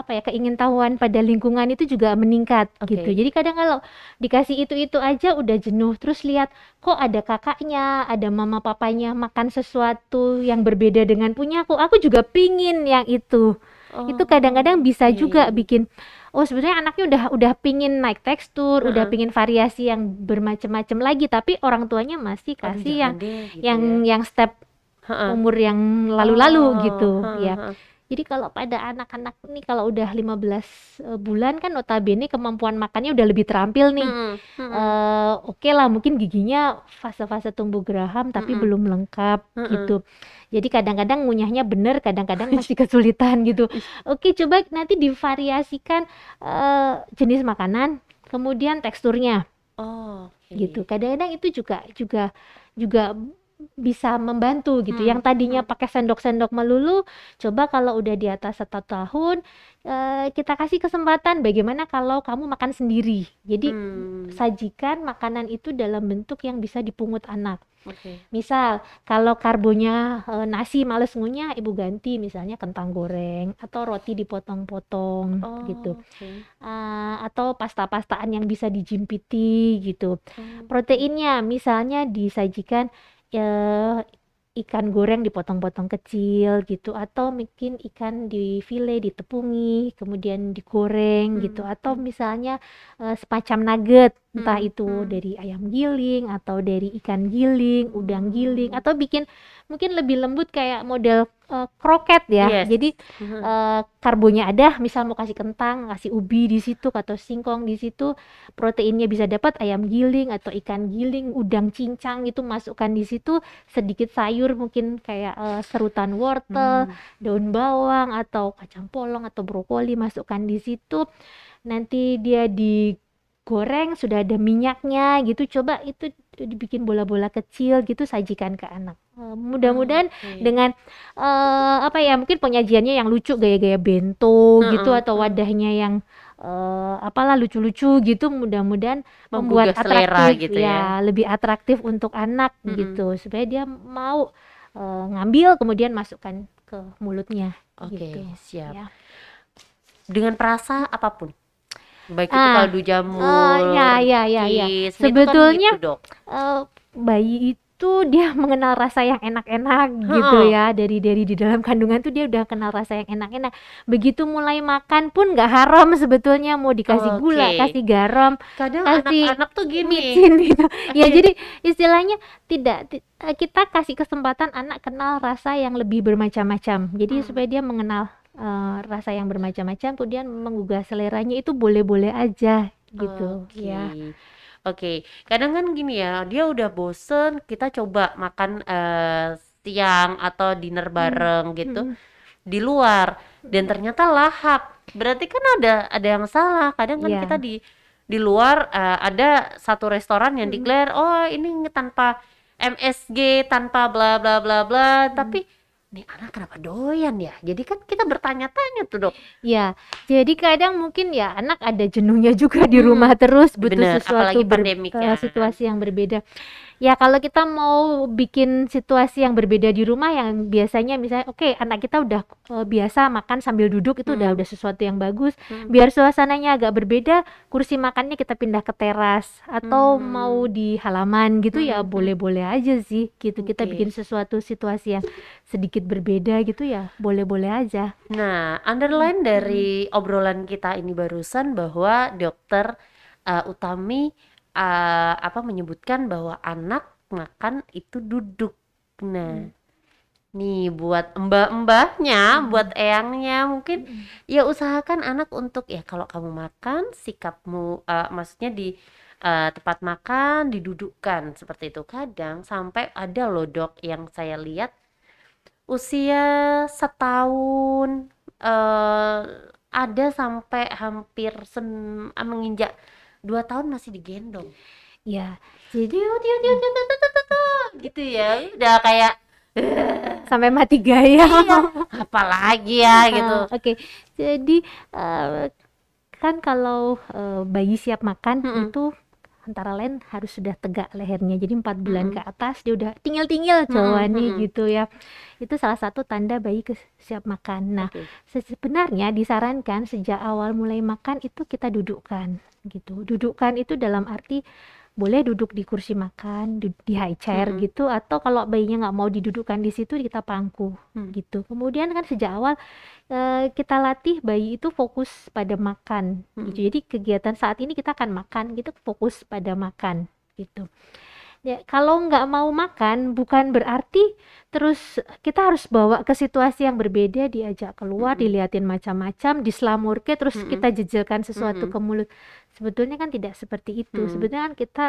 Speaker 2: keingintahuan pada lingkungan itu juga meningkat gitu. Jadi kadang kalau dikasih itu aja udah jenuh, terus lihat kok ada kakaknya, ada mama papanya makan sesuatu yang berbeda dengan punya aku juga pingin yang itu. Itu kadang-kadang bisa juga bikin, oh sebenarnya anaknya udah pingin naik tekstur, udah pingin variasi yang bermacam-macam lagi, tapi orang tuanya masih kasih yang step umur yang lalu-lalu gitu ya. Jadi kalau pada anak-anak nih, kalau udah 15 bulan kan notabene kemampuan makannya udah lebih terampil nih. Oke lah, mungkin giginya fase-fase tumbuh geraham tapi belum lengkap gitu. Jadi kadang-kadang ngunyahnya bener, kadang-kadang masih kesulitan gitu. Oke, coba nanti divariasikan jenis makanan, kemudian teksturnya. Gitu. Kadang-kadang itu juga bisa membantu gitu. Yang tadinya pakai sendok-sendok melulu, coba kalau udah di atas 1 tahun, kita kasih kesempatan bagaimana kalau kamu makan sendiri. Jadi sajikan makanan itu dalam bentuk yang bisa dipungut anak. Misal kalau karbonya nasi males ngunyah, ibu ganti misalnya kentang goreng atau roti dipotong-potong gitu. Atau pasta-pastaan yang bisa dijimpiti gitu. Proteinnya misalnya disajikan ikan goreng dipotong-potong kecil gitu, atau mungkin ikan di file ditepungi kemudian digoreng gitu, atau misalnya semacam nugget, entah itu dari ayam giling atau dari ikan giling, udang giling, atau bikin mungkin lebih lembut kayak model kroket ya.
Speaker 1: Yes.
Speaker 2: Jadi karbonya ada, misal mau kasih kentang, kasih ubi di situ atau singkong di situ, proteinnya bisa dapat ayam giling atau ikan giling, udang cincang itu masukkan di situ, sedikit sayur mungkin kayak serutan wortel, daun bawang atau kacang polong atau brokoli masukkan di situ. Nanti dia digoreng, sudah ada minyaknya gitu, coba itu dibikin bola-bola kecil gitu, sajikan ke anak. Mudah-mudahan dengan apa ya, mungkin penyajiannya yang lucu, gaya-gaya bento gitu, atau wadahnya yang apalah lucu-lucu gitu, mudah-mudahan membuat
Speaker 1: Menggugah selera
Speaker 2: atraktif
Speaker 1: gitu
Speaker 2: ya, lebih atraktif untuk anak gitu, supaya dia mau ngambil kemudian masukkan ke mulutnya gitu.
Speaker 1: Siap.
Speaker 2: Ya.
Speaker 1: Dengan perasa apapun, baik itu kaldu jamur,
Speaker 2: ya.
Speaker 1: cheese,
Speaker 2: Sebetulnya
Speaker 1: itu kan gitu, Dok.
Speaker 2: bayi itu dia mengenal rasa yang enak-enak gitu ya, dari di dalam kandungan tuh dia udah kenal rasa yang enak-enak. Begitu mulai makan pun nggak haram sebetulnya, mau dikasih gula, kasih garam,
Speaker 1: Kadang
Speaker 2: kasih
Speaker 1: anak-anak tuh gini,
Speaker 2: micin gitu. Ya jadi istilahnya kita kasih kesempatan anak kenal rasa yang lebih bermacam-macam. Jadi supaya dia mengenal rasa yang bermacam-macam, kemudian menggugah seleranya, itu boleh-boleh aja gitu ya.
Speaker 1: Kadang kan gini ya, dia udah bosen, kita coba makan siang atau dinner bareng gitu di luar, dan ternyata lahap. Berarti kan ada yang salah. Kadang kan kita di luar ada satu restoran yang declare, oh ini tanpa MSG, tanpa bla bla bla bla, tapi nih anak kenapa doyan ya? Jadi kan kita bertanya-tanya tuh, Dok.
Speaker 2: Ya, jadi kadang mungkin ya anak ada jenuhnya juga di rumah terus, butuh
Speaker 1: Bener,
Speaker 2: sesuatu
Speaker 1: apalagi pandemik ya.
Speaker 2: situasi yang berbeda. Ya kalau kita mau bikin situasi yang berbeda di rumah, yang biasanya misalnya anak kita udah biasa makan sambil duduk, itu udah sesuatu yang bagus. Biar suasananya agak berbeda, kursi makannya kita pindah ke teras atau mau di halaman gitu, ya boleh-boleh aja sih gitu. Kita bikin sesuatu situasi yang sedikit berbeda gitu, ya boleh-boleh aja.
Speaker 1: Nah, underline dari obrolan kita ini barusan bahwa dokter Utami menyebutkan bahwa anak makan itu duduk. Nah, nih buat mbah-mbahnya, buat eyangnya, mungkin ya usahakan anak untuk, ya kalau kamu makan, sikapmu maksudnya di tempat makan didudukkan seperti itu. Kadang sampai ada loh, Dok, yang saya lihat usia setahun, ada sampai hampir menginjak 2 tahun masih digendong.
Speaker 2: Ya, jadi
Speaker 1: gitu ya, udah kayak
Speaker 2: sampai mati gaya.
Speaker 1: Apalagi ya gitu.
Speaker 2: Jadi kan kalau bayi siap makan itu antara lain harus sudah tegak lehernya, jadi 4 bulan ke atas dia udah tingil-tingil cowani gitu ya. Itu salah satu tanda bayi siap makan. Nah, sebenarnya disarankan sejak awal mulai makan itu kita dudukkan gitu. Dudukkan itu dalam arti boleh duduk di kursi makan, di high chair gitu, atau kalau bayinya nggak mau didudukkan di situ, kita pangku gitu. Kemudian kan sejak awal kita latih bayi itu fokus pada makan gitu. Jadi kegiatan saat ini kita akan makan gitu, fokus pada makan gitu. Ya, kalau nggak mau makan bukan berarti terus kita harus bawa ke situasi yang berbeda, diajak keluar, diliatin macam-macam, dislamurke, terus kita jejelkan sesuatu ke mulut. Sebetulnya kan tidak seperti itu. Sebetulnya kan kita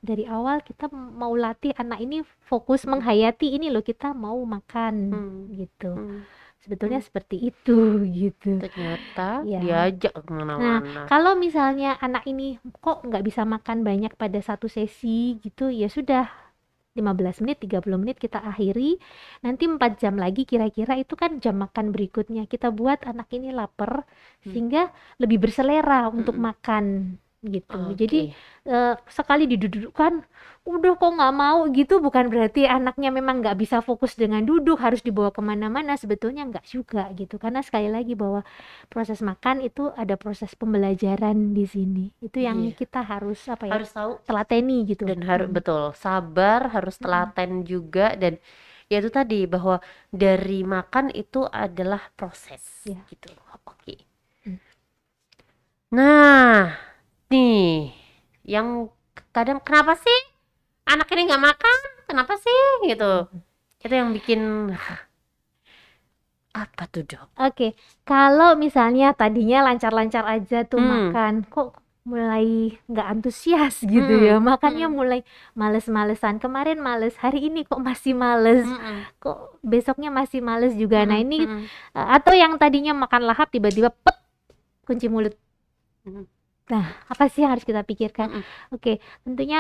Speaker 2: dari awal kita mau latih anak ini fokus menghayati ini loh, kita mau makan gitu. Sebetulnya seperti itu gitu.
Speaker 1: Ternyata
Speaker 2: Ya.
Speaker 1: diajak kemana-mana.
Speaker 2: Nah, kalau misalnya anak ini kok nggak bisa makan banyak pada satu sesi gitu, ya sudah 15 menit, 30 menit kita akhiri. Nanti 4 jam lagi kira-kira itu kan jam makan berikutnya. Kita buat anak ini lapar sehingga lebih berselera untuk makan gitu.
Speaker 1: Oke.
Speaker 2: Jadi sekali didudukkan, udah kok nggak mau gitu, bukan berarti anaknya memang nggak bisa fokus dengan duduk, harus dibawa kemana-mana, sebetulnya nggak juga gitu. Karena sekali lagi bahwa proses makan itu ada proses pembelajaran di sini. Itu yang
Speaker 1: Iya.
Speaker 2: kita harus apa ya,
Speaker 1: Harus tahu
Speaker 2: telateni gitu.
Speaker 1: dan harus betul sabar, harus
Speaker 2: Mm-mm.
Speaker 1: telaten juga, dan ya itu tadi bahwa dari makan itu adalah proses
Speaker 2: Ya.
Speaker 1: gitu. Oke.
Speaker 2: Mm.
Speaker 1: Nah, nih yang kadang kenapa sih anak ini nggak makan? Kenapa sih gitu? Itu yang bikin apa tuh, Dok?
Speaker 2: Oke, kalau misalnya tadinya lancar-lancar aja tuh makan, kok mulai nggak antusias gitu ya, makannya mulai males-malesan. Kemarin males, hari ini kok masih males, kok besoknya masih males juga. Nah ini atau yang tadinya makan lahap tiba-tiba pet, kunci mulut. Nah, apa sih yang harus kita pikirkan? Oke, tentunya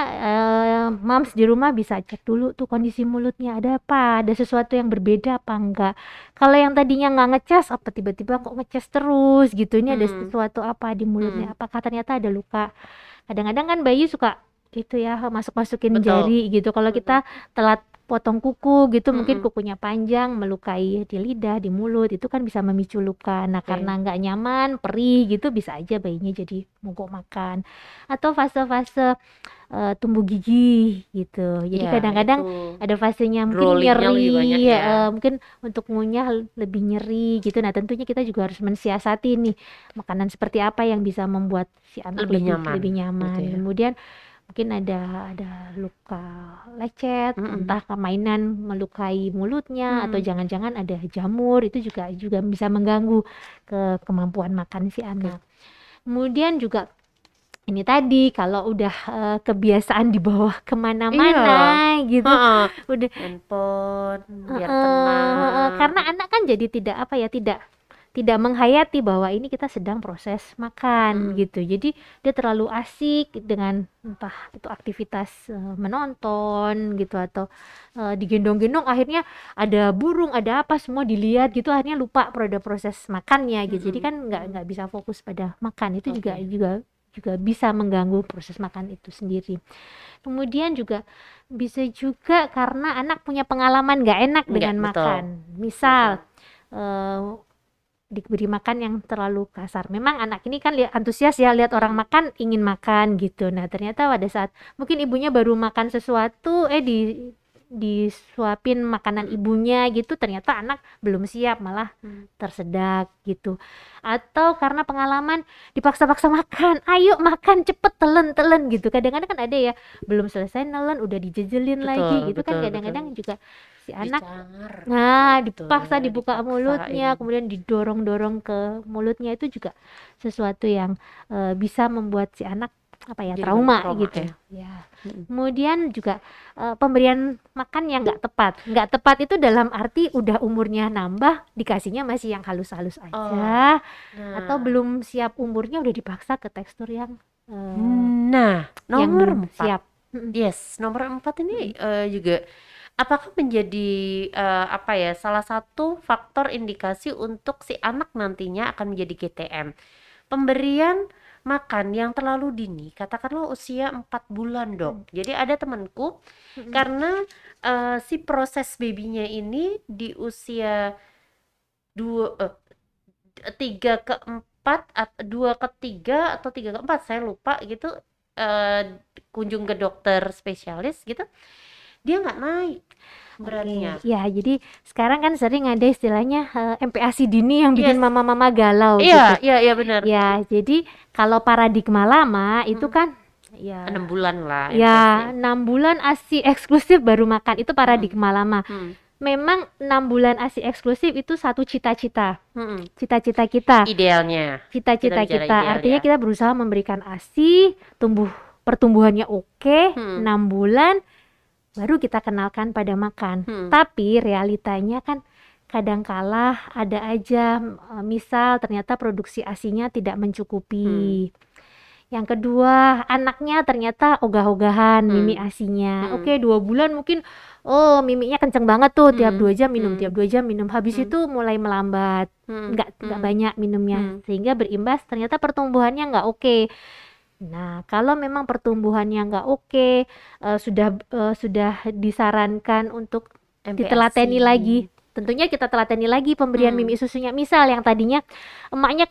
Speaker 2: moms di rumah bisa cek dulu tuh kondisi mulutnya, ada apa, ada sesuatu yang berbeda apa enggak. Kalau yang tadinya nggak ngecas, apa tiba-tiba kok ngecas terus gitu, ini ada sesuatu apa di mulutnya, apakah ternyata ada luka. Kadang-kadang kan bayi suka itu ya, masuk-masukin
Speaker 1: Betul.
Speaker 2: jari gitu. Kalau kita telat potong kuku gitu, mungkin kukunya panjang, melukai di lidah, di mulut, itu kan bisa memicu luka. Nah, karena nggak nyaman, perih gitu, bisa aja bayinya jadi mogok makan. Atau fase-fase tumbuh gigi gitu. Jadi
Speaker 1: Ya,
Speaker 2: kadang-kadang
Speaker 1: itu
Speaker 2: ada fasenya mungkin
Speaker 1: rollingnya lebih
Speaker 2: nyeri,
Speaker 1: banyak ya.
Speaker 2: mungkin untuk ngunyah lebih nyeri gitu. Nah, tentunya kita juga harus mensiasati nih makanan seperti apa yang bisa membuat si anak
Speaker 1: Lebih
Speaker 2: lebih
Speaker 1: gitu
Speaker 2: nyaman.
Speaker 1: ya.
Speaker 2: Kemudian mungkin ada luka lecet, entah mainan melukai mulutnya, atau jangan-jangan ada jamur, itu juga bisa mengganggu kemampuan makan si anak. Kemudian juga ini tadi kalau udah kebiasaan dibawa kemana-mana gitu, udah
Speaker 1: handphone biar tenang.
Speaker 2: karena anak kan jadi tidak menghayati bahwa ini kita sedang proses makan gitu. Jadi dia terlalu asik dengan entah itu aktivitas menonton gitu, atau digendong-gendong, akhirnya ada burung, ada apa, semua dilihat gitu, akhirnya lupa pada proses makannya gitu. Jadi kan nggak bisa fokus pada makan. Itu juga bisa mengganggu proses makan itu sendiri. Kemudian juga bisa juga karena anak punya pengalaman nggak enak dengan makan. Misal diberi makan yang terlalu kasar. Memang anak ini kan antusias ya, lihat orang makan ingin makan gitu. Nah, ternyata pada saat mungkin ibunya baru makan sesuatu, disuapin makanan ibunya gitu, ternyata anak belum siap, malah tersedak gitu. Atau karena pengalaman dipaksa-paksa makan, ayo makan cepet, telan gitu. Kadang-kadang kan ada ya, belum selesai nelen udah dijejelin lagi gitu kan. Kadang-kadang juga si anak dipaksa dibuka mulutnya, kemudian didorong-dorong ke mulutnya, itu juga sesuatu yang bisa membuat si anak trauma gitu ya. Kemudian juga pemberian makan yang nggak tepat itu dalam arti udah umurnya nambah, dikasihnya masih yang halus-halus aja, atau belum siap umurnya udah dipaksa ke tekstur yang
Speaker 1: nomor 4
Speaker 2: siap.
Speaker 1: Yes, nomor 4 ini juga apakah menjadi salah satu faktor indikasi untuk si anak nantinya akan menjadi GTM. Pemberian makan yang terlalu dini, katakanlah usia 4 bulan, Dok. Jadi ada temanku karena si proses babynya ini di usia 3 ke 4, 2 ke 3 atau 3 ke 4, saya lupa gitu, kunjung ke dokter spesialis gitu, dia nggak naik beratnya.
Speaker 2: Ya, jadi sekarang kan sering ada istilahnya MPASI dini yang bikin
Speaker 1: Yes.
Speaker 2: mama-mama galau
Speaker 1: Iya,
Speaker 2: gitu.
Speaker 1: iya benar.
Speaker 2: Ya, jadi kalau paradigma lama itu kan
Speaker 1: 6 bulan lah.
Speaker 2: Ya, 6 bulan ASI eksklusif baru makan, itu paradigma lama. Memang 6 bulan ASI eksklusif itu satu cita-cita. Cita-cita kita.
Speaker 1: Idealnya.
Speaker 2: Cita-cita
Speaker 1: Kita bicara
Speaker 2: kita.
Speaker 1: ideal
Speaker 2: Artinya
Speaker 1: ya.
Speaker 2: kita berusaha memberikan ASI, pertumbuhannya oke, 6 bulan baru kita kenalkan pada makan. Tapi realitanya kan kadangkala ada aja misal ternyata produksi ASINya tidak mencukupi. Yang kedua, anaknya ternyata ogah-ogahan mimi ASINya. Oke, 2 bulan mungkin miminya kenceng banget tuh, tiap 2 jam minum, tiap 2 jam minum. Habis itu mulai melambat, nggak banyak minumnya, sehingga berimbas ternyata pertumbuhannya nggak oke. Nah, kalau memang pertumbuhannya nggak oke, sudah disarankan untuk ditelateni
Speaker 1: MPASI.
Speaker 2: lagi. Tentunya kita telateni lagi pemberian mimi susunya. Misal yang tadinya emaknya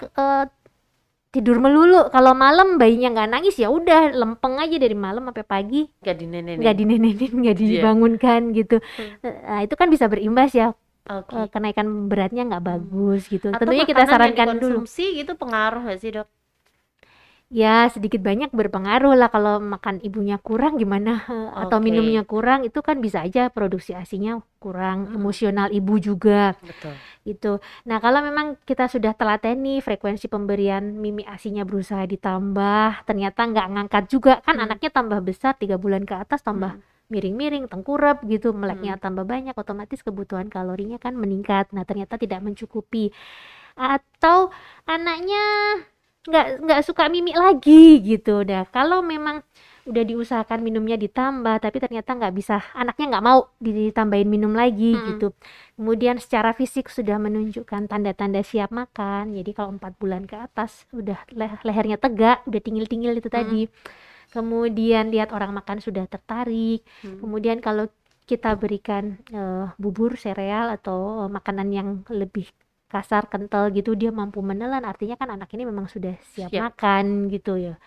Speaker 2: tidur melulu, kalau malam bayinya nggak nangis ya udah lempeng aja dari malam sampai pagi,
Speaker 1: Nggak dinenenin.
Speaker 2: nggak dinenenin, nggak dibangunkan gitu. Nah, itu kan bisa berimbas ya.
Speaker 1: Oke.
Speaker 2: Kenaikan beratnya nggak bagus gitu.
Speaker 1: Atau
Speaker 2: Tentunya kita
Speaker 1: makanan yang
Speaker 2: sarankan dulu.
Speaker 1: dikonsumsi gitu pengaruh nggak sih, Dok?
Speaker 2: Ya sedikit banyak berpengaruh lah, kalau makan ibunya kurang gimana atau
Speaker 1: Oke.
Speaker 2: minumnya kurang itu kan bisa aja produksi ASINya kurang, emosional ibu juga
Speaker 1: Betul.
Speaker 2: gitu. Nah kalau memang kita sudah telateni frekuensi pemberian mimi ASINya berusaha ditambah, ternyata nggak ngangkat juga kan, anaknya tambah besar 3 bulan ke atas tambah miring-miring, tengkurap gitu, meleknya tambah banyak, otomatis kebutuhan kalorinya kan meningkat. Nah ternyata tidak mencukupi, atau anaknya nggak suka mimi lagi gitu. Dah kalau memang udah diusahakan minumnya ditambah tapi ternyata nggak bisa, anaknya nggak mau ditambahin minum lagi gitu. Kemudian secara fisik sudah menunjukkan tanda-tanda siap makan, jadi kalau 4 bulan ke atas udah lehernya tegak, udah tingil-tingil itu tadi. Kemudian lihat orang makan sudah tertarik. Kemudian kalau kita berikan bubur, sereal atau makanan yang lebih kasar, kental gitu, dia mampu menelan, artinya kan anak ini memang sudah siap makan gitu ya.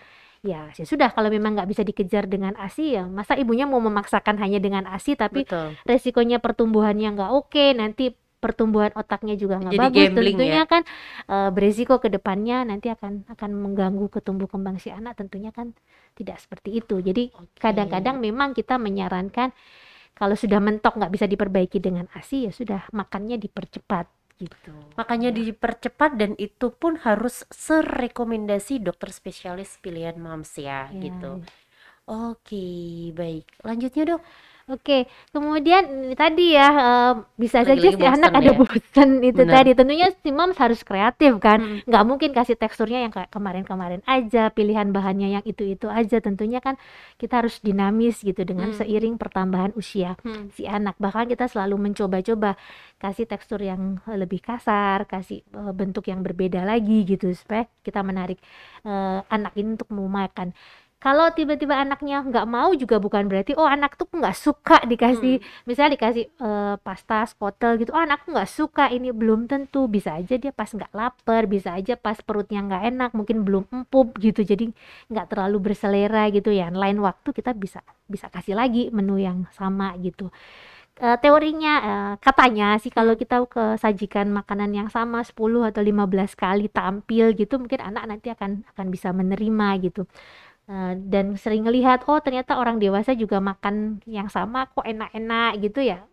Speaker 2: Ya sudah, kalau memang nggak bisa dikejar dengan ASI ya masa ibunya mau memaksakan hanya dengan ASI tapi resikonya pertumbuhannya nggak oke, nanti pertumbuhan otaknya juga nggak bagus, tentunya kan beresiko ke depannya nanti akan mengganggu tumbuh kembang si anak, tentunya kan tidak seperti itu. Jadi kadang-kadang memang kita menyarankan kalau sudah mentok nggak bisa diperbaiki dengan ASI ya sudah, makannya dipercepat gitu.
Speaker 1: Makanya dipercepat, dan itu pun harus serekomendasi dokter spesialis pilihan moms ya, gitu. Oke, baik. Lanjutnya, Dok.
Speaker 2: Oke, kemudian tadi ya bisa saja si anak ada
Speaker 1: ya?
Speaker 2: bosan itu tadi. Tentunya si moms harus kreatif kan, nggak mungkin kasih teksturnya yang kayak kemarin-kemarin aja, pilihan bahannya yang itu-itu aja. Tentunya kan kita harus dinamis gitu dengan seiring pertambahan usia si anak. Bahkan kita selalu mencoba-coba kasih tekstur yang lebih kasar, kasih bentuk yang berbeda lagi gitu supaya kita menarik anak ini untuk mau makan. Kalau tiba-tiba anaknya nggak mau juga bukan berarti anak tuh nggak suka dikasih, misalnya dikasih pasta skotel gitu, anakku nggak suka ini, belum tentu. Bisa aja dia pas nggak lapar, bisa aja pas perutnya nggak enak, mungkin belum empuk gitu, jadi nggak terlalu berselera gitu ya. Lain waktu kita bisa kasih lagi menu yang sama gitu. Teorinya katanya sih kalau kita sajikan makanan yang sama 10 atau 15 kali tampil gitu, mungkin anak nanti akan bisa menerima gitu. Dan sering ngelihat ternyata orang dewasa juga makan yang sama kok enak-enak gitu ya,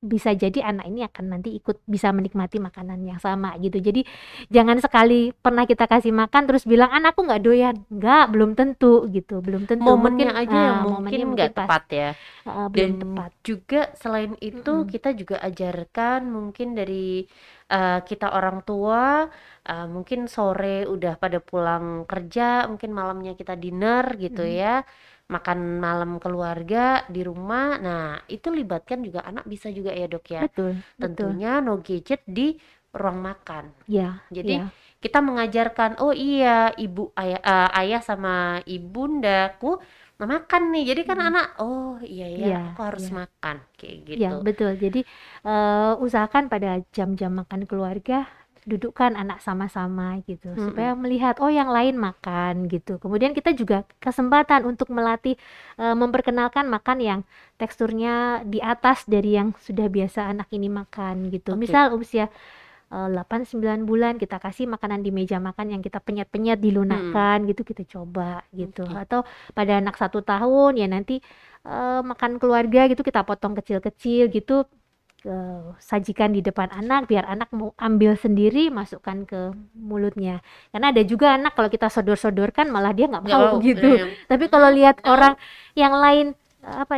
Speaker 2: bisa jadi anak ini akan nanti ikut bisa menikmati makanan yang sama gitu. Jadi jangan sekali pernah kita kasih makan terus bilang anakku nggak doyan, belum tentu gitu, belum tentu.
Speaker 1: Momennya aja yang
Speaker 2: momennya
Speaker 1: mungkin nggak tepat ya.
Speaker 2: belum
Speaker 1: Dan
Speaker 2: tepat.
Speaker 1: juga selain itu kita juga ajarkan mungkin dari kita orang tua, mungkin sore udah pada pulang kerja, mungkin malamnya kita dinner gitu ya, makan malam keluarga di rumah. Nah itu libatkan juga anak bisa juga ya, Dok ya.
Speaker 2: Betul.
Speaker 1: Tentunya no gadget di ruang makan.
Speaker 2: Ya.
Speaker 1: Jadi kita mengajarkan, oh iya ibu ayah sama ibundaku makan nih, jadi kan anak oh iya aku harus makan kayak gitu.
Speaker 2: Ya betul. Jadi usahakan pada jam-jam makan keluarga dudukkan anak sama-sama gitu, supaya melihat yang lain makan gitu. Kemudian kita juga kesempatan untuk melatih memperkenalkan makan yang teksturnya di atas dari yang sudah biasa anak ini makan gitu. Misal usia 8-9 bulan kita kasih makanan di meja makan yang kita penyet-penyet dilunakkan gitu, kita coba gitu. Atau pada anak 1 tahun ya nanti makan keluarga gitu kita potong kecil-kecil gitu, sajikan di depan anak biar anak mau ambil sendiri masukkan ke mulutnya. Karena ada juga anak kalau kita sodor-sodorkan malah dia nggak mau gitu. Tapi kalau lihat orang yang lain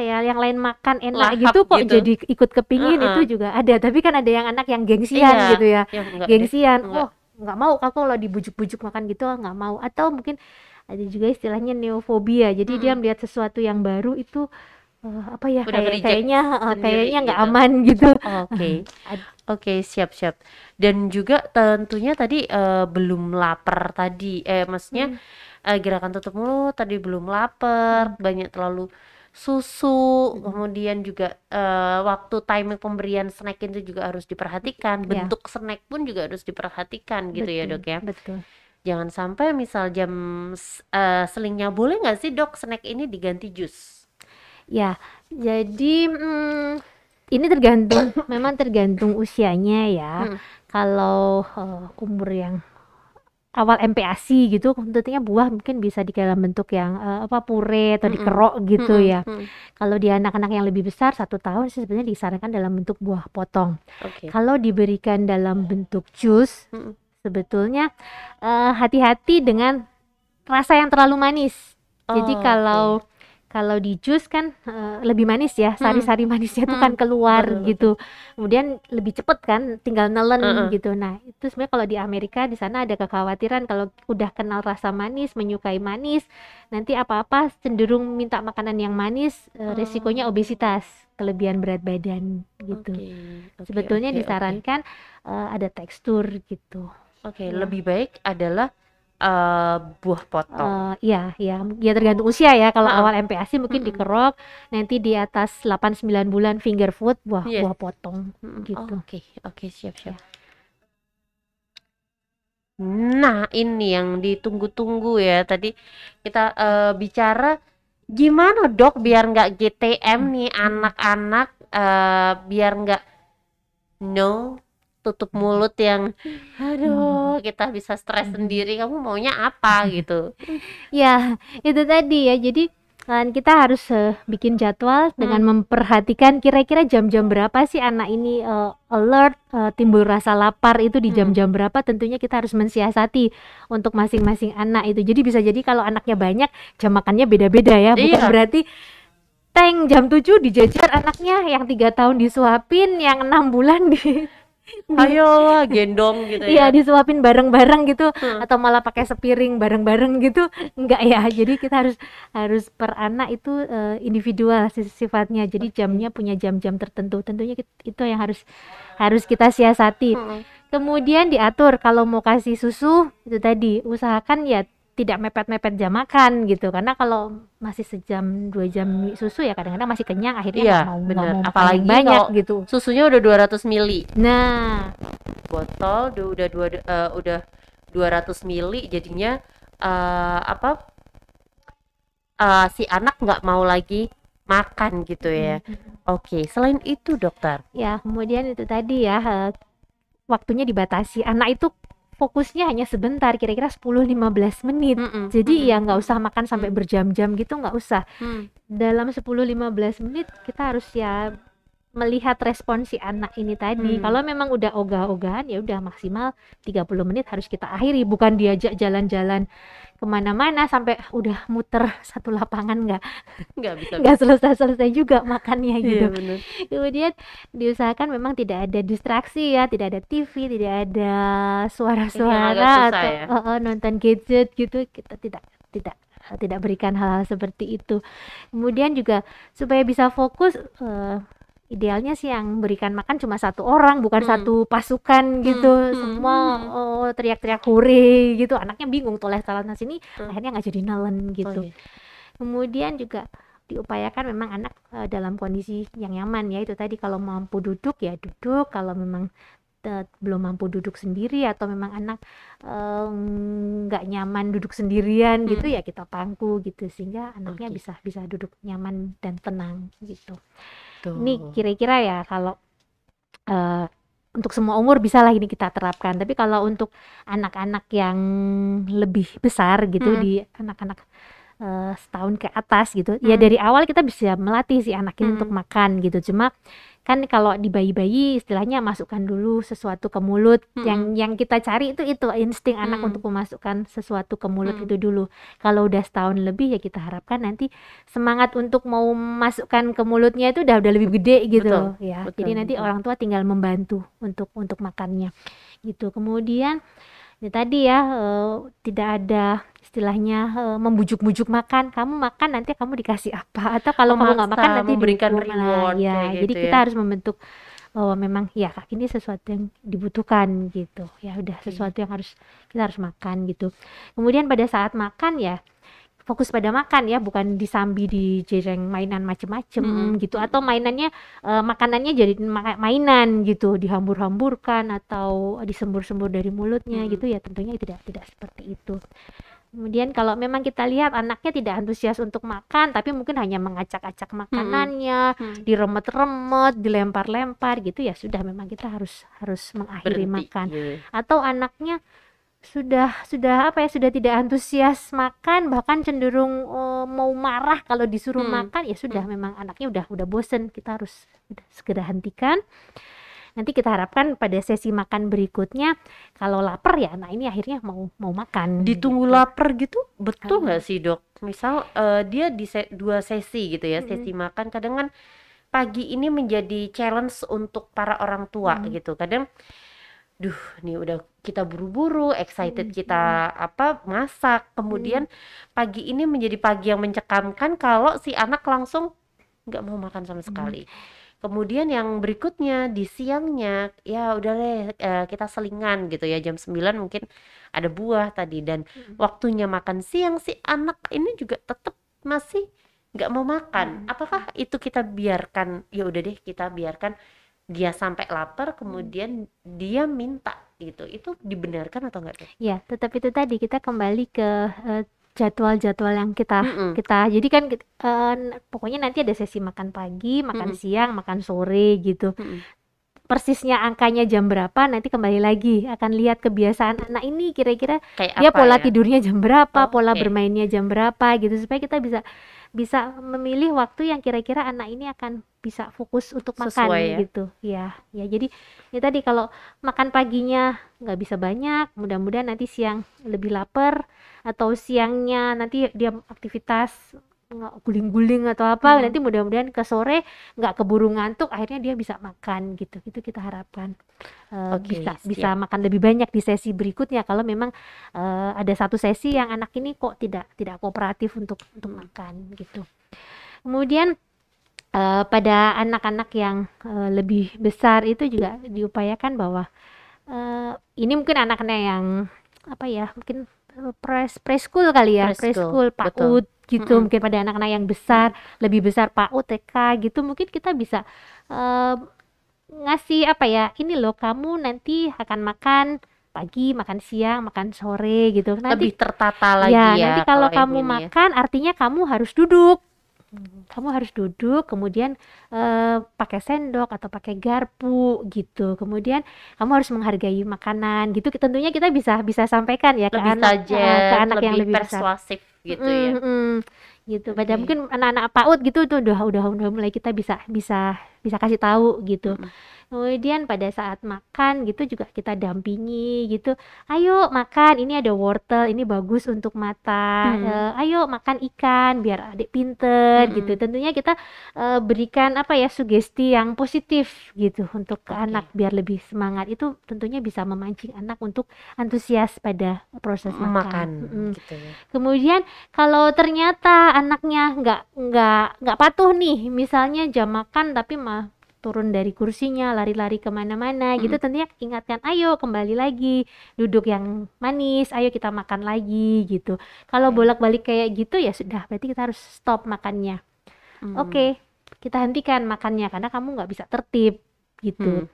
Speaker 2: yang lain makan enak gitu kok jadi ikut kepingin, itu juga ada. Tapi kan ada yang anak yang gengsian gitu ya, gengsian, nggak mau aku kalau dibujuk-bujuk makan gitu nggak mau. Atau mungkin ada juga istilahnya neofobia, jadi dia melihat sesuatu yang baru itu kayaknya nggak aman gitu.
Speaker 1: Oke, siap. Dan juga tentunya tadi belum lapar tadi, maksudnya gerakan tutup mulut, tadi belum lapar, banyak terlalu susu, kemudian juga waktu timing pemberian snack itu juga harus diperhatikan,
Speaker 2: Ya,
Speaker 1: bentuk snack pun juga harus diperhatikan gitu ya
Speaker 2: betul,
Speaker 1: dok ya.
Speaker 2: betul.
Speaker 1: Jangan sampai misal jam selingnya, boleh nggak sih dok snack ini diganti jus?
Speaker 2: Ya, jadi ini tergantung, memang tergantung usianya ya.
Speaker 1: Hmm,
Speaker 2: Kalau umur yang awal MPASI gitu, tentunya buah mungkin bisa di dalam bentuk yang apa pure atau
Speaker 1: mm-mm,
Speaker 2: dikerok gitu
Speaker 1: mm-mm,
Speaker 2: ya.
Speaker 1: mm.
Speaker 2: Kalau di anak-anak yang lebih besar 1 tahun sih sebenarnya disarankan dalam bentuk buah potong.
Speaker 1: Oke.
Speaker 2: Kalau diberikan dalam bentuk jus,
Speaker 1: Mm-mm.
Speaker 2: sebetulnya hati-hati dengan rasa yang terlalu manis. Jadi
Speaker 1: Oh,
Speaker 2: kalau
Speaker 1: oke.
Speaker 2: kalau di jus kan lebih manis ya,
Speaker 1: Hmm,
Speaker 2: sari-sari manisnya tuh
Speaker 1: hmm,
Speaker 2: kan keluar
Speaker 1: betul betul.
Speaker 2: gitu. Kemudian lebih cepet kan, tinggal nelen
Speaker 1: Heeh.
Speaker 2: gitu. Nah, itu sebenarnya kalau di Amerika di sana ada kekhawatiran kalau udah kenal rasa manis, menyukai manis, nanti apa-apa cenderung minta makanan yang manis, resikonya
Speaker 1: Oh,
Speaker 2: obesitas, kelebihan berat badan gitu.
Speaker 1: oke, oke,
Speaker 2: Sebetulnya
Speaker 1: oke, oke.
Speaker 2: disarankan ada tekstur gitu.
Speaker 1: Oke,
Speaker 2: Ya.
Speaker 1: lebih baik adalah buah potong.
Speaker 2: Iya, ya, ya tergantung usia ya. Kalau
Speaker 1: Heeh.
Speaker 2: awal MPASI mungkin
Speaker 1: Mm-mm.
Speaker 2: dikerok, nanti di atas 8 9 bulan finger food, buah
Speaker 1: Iya.
Speaker 2: buah potong
Speaker 1: Mm-mm.
Speaker 2: gitu.
Speaker 1: Oke, oke, siap, siap.
Speaker 2: Ya.
Speaker 1: Nah, ini yang ditunggu-tunggu ya. Tadi kita bicara gimana dok biar nggak GTM nih anak-anak, biar nggak no tutup mulut yang aduh kita bisa stres sendiri, kamu maunya apa gitu.
Speaker 2: Ya, itu tadi ya. Jadi kan kita harus bikin jadwal dengan
Speaker 1: Hmm,
Speaker 2: memperhatikan kira-kira jam-jam berapa sih anak ini alert, timbul rasa lapar itu di
Speaker 1: hmm.
Speaker 2: jam-jam berapa. Tentunya kita harus mensiasati untuk masing-masing anak itu. Jadi bisa jadi kalau anaknya banyak, jam makannya beda-beda ya. Bukan
Speaker 1: Iya,
Speaker 2: berarti teng jam 7 dijajar anaknya, yang 3 tahun disuapin, yang 6 bulan di
Speaker 1: ayolah gendong gitu
Speaker 2: iya
Speaker 1: ya.
Speaker 2: disuapin bareng-bareng gitu,
Speaker 1: Hmm,
Speaker 2: atau malah pakai sepiring bareng-bareng gitu, enggak ya. Jadi kita harus harus per anak itu individual sifatnya. Jadi
Speaker 1: oke.
Speaker 2: jamnya punya jam-jam tertentu. Tentunya itu yang harus harus kita siasati.
Speaker 1: Hmm,
Speaker 2: Kemudian diatur kalau mau kasih susu itu tadi usahakan ya tidak mepet-mepet jam makan gitu. Karena kalau masih sejam 2 jam susu ya kadang-kadang masih kenyang, akhirnya
Speaker 1: iya,
Speaker 2: nggak
Speaker 1: bener.
Speaker 2: mau makan yang
Speaker 1: Apalagi
Speaker 2: banyak
Speaker 1: kalau
Speaker 2: gitu.
Speaker 1: susunya udah 200 mili.
Speaker 2: Nah,
Speaker 1: Botol udah 200 mili, jadinya apa si anak nggak mau lagi makan gitu ya. Oke, selain itu dokter.
Speaker 2: ya kemudian itu tadi ya waktunya dibatasi. Anak itu fokusnya hanya sebentar, kira-kira 10 15 menit.
Speaker 1: Mm-mm,
Speaker 2: Jadi ya
Speaker 1: mm-mm,
Speaker 2: nggak usah makan sampai
Speaker 1: mm,
Speaker 2: berjam-jam gitu, nggak usah.
Speaker 1: mm.
Speaker 2: Dalam 10 15 menit kita harus ya melihat respon si anak ini tadi.
Speaker 1: Hmm.
Speaker 2: Kalau memang udah ogah-ogahan ya udah maksimal 30 menit harus kita akhiri, bukan diajak jalan-jalan kemana-mana sampai udah muter satu lapangan,
Speaker 1: Nggak bisa
Speaker 2: nggak selesai-selesai juga makannya
Speaker 1: iya
Speaker 2: gitu.
Speaker 1: bener.
Speaker 2: Kemudian diusahakan memang tidak ada distraksi ya, tidak ada TV, tidak ada
Speaker 1: Ini yang agak
Speaker 2: suara-suara
Speaker 1: susah
Speaker 2: atau
Speaker 1: ya.
Speaker 2: nonton gadget gitu. Kita tidak tidak berikan hal-hal seperti itu. Kemudian juga supaya bisa fokus, idealnya sih yang berikan makan cuma 1 orang, bukan
Speaker 1: Hmm,
Speaker 2: satu pasukan
Speaker 1: hmm,
Speaker 2: gitu.
Speaker 1: hmm,
Speaker 2: Semua
Speaker 1: hmm.
Speaker 2: teriak-teriak hore gitu. Anaknya bingung toleh sana sini,
Speaker 1: Hmm.
Speaker 2: akhirnya nggak jadi nelen gitu.
Speaker 1: Oke.
Speaker 2: Kemudian juga diupayakan memang anak dalam kondisi yang nyaman ya. Itu tadi kalau mampu duduk ya duduk, kalau memang belum mampu duduk sendiri atau memang anak nggak nyaman duduk sendirian gitu
Speaker 1: Hmm,
Speaker 2: ya kita pangku gitu sehingga anaknya
Speaker 1: oke.
Speaker 2: bisa bisa duduk nyaman dan tenang gitu. Ini
Speaker 1: Tuh.
Speaker 2: kira-kira ya kalau untuk semua umur bisa lah ini kita terapkan. Tapi kalau untuk anak-anak yang lebih besar gitu,
Speaker 1: Hmm,
Speaker 2: di anak-anak setahun ke atas gitu, ya
Speaker 1: hmm,
Speaker 2: dari awal kita bisa melatih si anak ini untuk
Speaker 1: hmm,
Speaker 2: makan gitu. Cuma kan kalau di bayi-bayi istilahnya masukkan dulu sesuatu ke mulut,
Speaker 1: hmm,
Speaker 2: yang kita cari itu insting anak
Speaker 1: hmm,
Speaker 2: untuk memasukkan sesuatu ke mulut
Speaker 1: hmm.
Speaker 2: itu dulu. Kalau udah setahun lebih ya kita harapkan nanti semangat untuk mau masukkan ke mulutnya itu udah lebih gede
Speaker 1: Betul,
Speaker 2: gitu ya.
Speaker 1: betul,
Speaker 2: Jadi nanti
Speaker 1: betul.
Speaker 2: orang tua tinggal membantu untuk makannya gitu. Kemudian ya tadi ya tidak ada istilahnya membujuk-bujuk makan, kamu makan nanti kamu dikasih apa, atau kalau kamu nggak
Speaker 1: Memaksa,
Speaker 2: makan nanti
Speaker 1: memberikan
Speaker 2: dihukum. Nah
Speaker 1: reward kayak
Speaker 2: ya, jadi
Speaker 1: gitu
Speaker 2: kita
Speaker 1: ya.
Speaker 2: harus membentuk bahwa memang ya kaki ini sesuatu yang dibutuhkan gitu. Ya udah sesuatu yang kita harus makan gitu. Kemudian pada saat makan ya fokus pada makan ya, bukan disambi dijereng mainan macem-macem gitu, atau mainannya makanannya jadi mainan gitu, dihambur-hamburkan atau disembur-sembur dari mulutnya gitu ya, tentunya tidak seperti itu. Kemudian kalau memang kita lihat anaknya tidak antusias untuk makan, tapi mungkin hanya mengacak-acak makanannya, diremet-remet, dilempar-lempar gitu ya, sudah memang kita harus mengakhiri makan. Atau anaknya sudah tidak antusias makan, bahkan cenderung mau marah kalau disuruh makan, ya sudah memang anaknya udah bosen, kita harus segera hentikan. Nanti kita harapkan pada sesi makan berikutnya kalau lapar ya anak ini akhirnya mau makan.
Speaker 1: Ditunggu gitu. Lapar gitu betul nggak sih dok? Misal dia di 2 sesi gitu ya, sesi makan, kadang kan pagi ini menjadi challenge untuk para orang tua gitu. Kadang nih udah kita buru-buru, excited kita masak, kemudian pagi ini menjadi pagi yang mencekamkan kalau si anak langsung nggak mau makan sama sekali. Kemudian yang berikutnya di siangnya ya udah deh kita selingan gitu ya, jam 9 mungkin ada buah tadi, dan waktunya makan siang si anak ini juga tetap masih nggak mau makan. Apakah itu kita biarkan, ya udah deh kita biarkan dia sampai lapar kemudian dia minta gitu, itu dibenarkan atau enggak?
Speaker 2: Ya, tetap itu tadi kita kembali ke jadwal-jadwal yang kita jadi kan pokoknya nanti ada sesi makan pagi, makan siang, makan sore gitu. Persisnya angkanya jam berapa nanti kembali lagi akan lihat kebiasaan anak ini kira-kira dia pola tidurnya jam berapa, pola bermainnya jam berapa gitu, supaya kita bisa memilih waktu yang kira-kira anak ini akan bisa fokus untuk makan gitu ya. Jadi ya tadi kalau makan paginya nggak bisa banyak, mudah-mudahan nanti siang lebih lapar, atau siangnya nanti dia aktivitas guling-guling atau apa, nanti mudah-mudahan ke sore nggak keburu ngantuk, akhirnya dia bisa makan gitu. Itu kita harapkan bisa makan lebih banyak di sesi berikutnya kalau memang ada satu sesi yang anak ini kok tidak kooperatif untuk makan gitu. Kemudian pada anak-anak yang lebih besar itu juga diupayakan bahwa ini mungkin anak-anak yang mungkin preschool kali ya, preschool PAUD gitu, mungkin pada anak-anak yang besar, lebih besar PAUD, TK gitu, mungkin kita bisa ngasih ini loh, kamu nanti akan makan pagi, makan siang, makan sore gitu. Nanti
Speaker 1: lebih tertata lagi ya.
Speaker 2: Nanti kalau kamu makan artinya kamu harus duduk. Kamu harus duduk, kemudian pakai sendok atau pakai garpu gitu. Kemudian kamu harus menghargai makanan gitu. Tentunya kita bisa sampaikan ya ke anak yang lebih
Speaker 1: persuasif besar gitu ya.
Speaker 2: Gitu. Pada mungkin anak-anak PAUD gitu tuh udah mulai kita bisa kasih tahu gitu. Kemudian pada saat makan gitu juga kita dampingi gitu. Ayo makan, ini ada wortel, ini bagus untuk mata. Ayo makan ikan biar adik pinter gitu. Tentunya kita berikan sugesti yang positif gitu untuk ke anak biar lebih semangat. Itu tentunya bisa memancing anak untuk antusias pada proses makan.
Speaker 1: Gitu ya.
Speaker 2: Kemudian kalau ternyata anaknya nggak patuh nih, misalnya jam makan tapi mah turun dari kursinya, lari-lari kemana-mana gitu, tentunya ingatkan, ayo kembali lagi, duduk yang manis, ayo kita makan lagi gitu. Kalau bolak-balik kayak gitu ya sudah, berarti kita harus stop makannya. Oke, kita hentikan makannya karena kamu nggak bisa tertib gitu.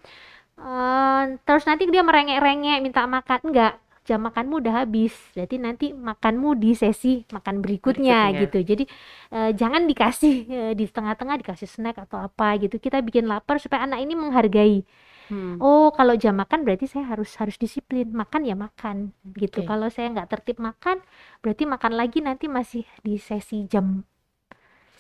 Speaker 2: Terus nanti dia merengek-rengek minta makan, enggak, jam makanmu udah habis, berarti nanti makanmu di sesi makan berikutnya. Gitu. Jadi jangan dikasih di tengah-tengah dikasih snack atau apa gitu. Kita bikin lapar supaya anak ini menghargai. Oh, kalau jam makan berarti saya harus disiplin, makan ya makan gitu. Kalau saya nggak tertib makan, berarti makan lagi nanti masih di sesi jam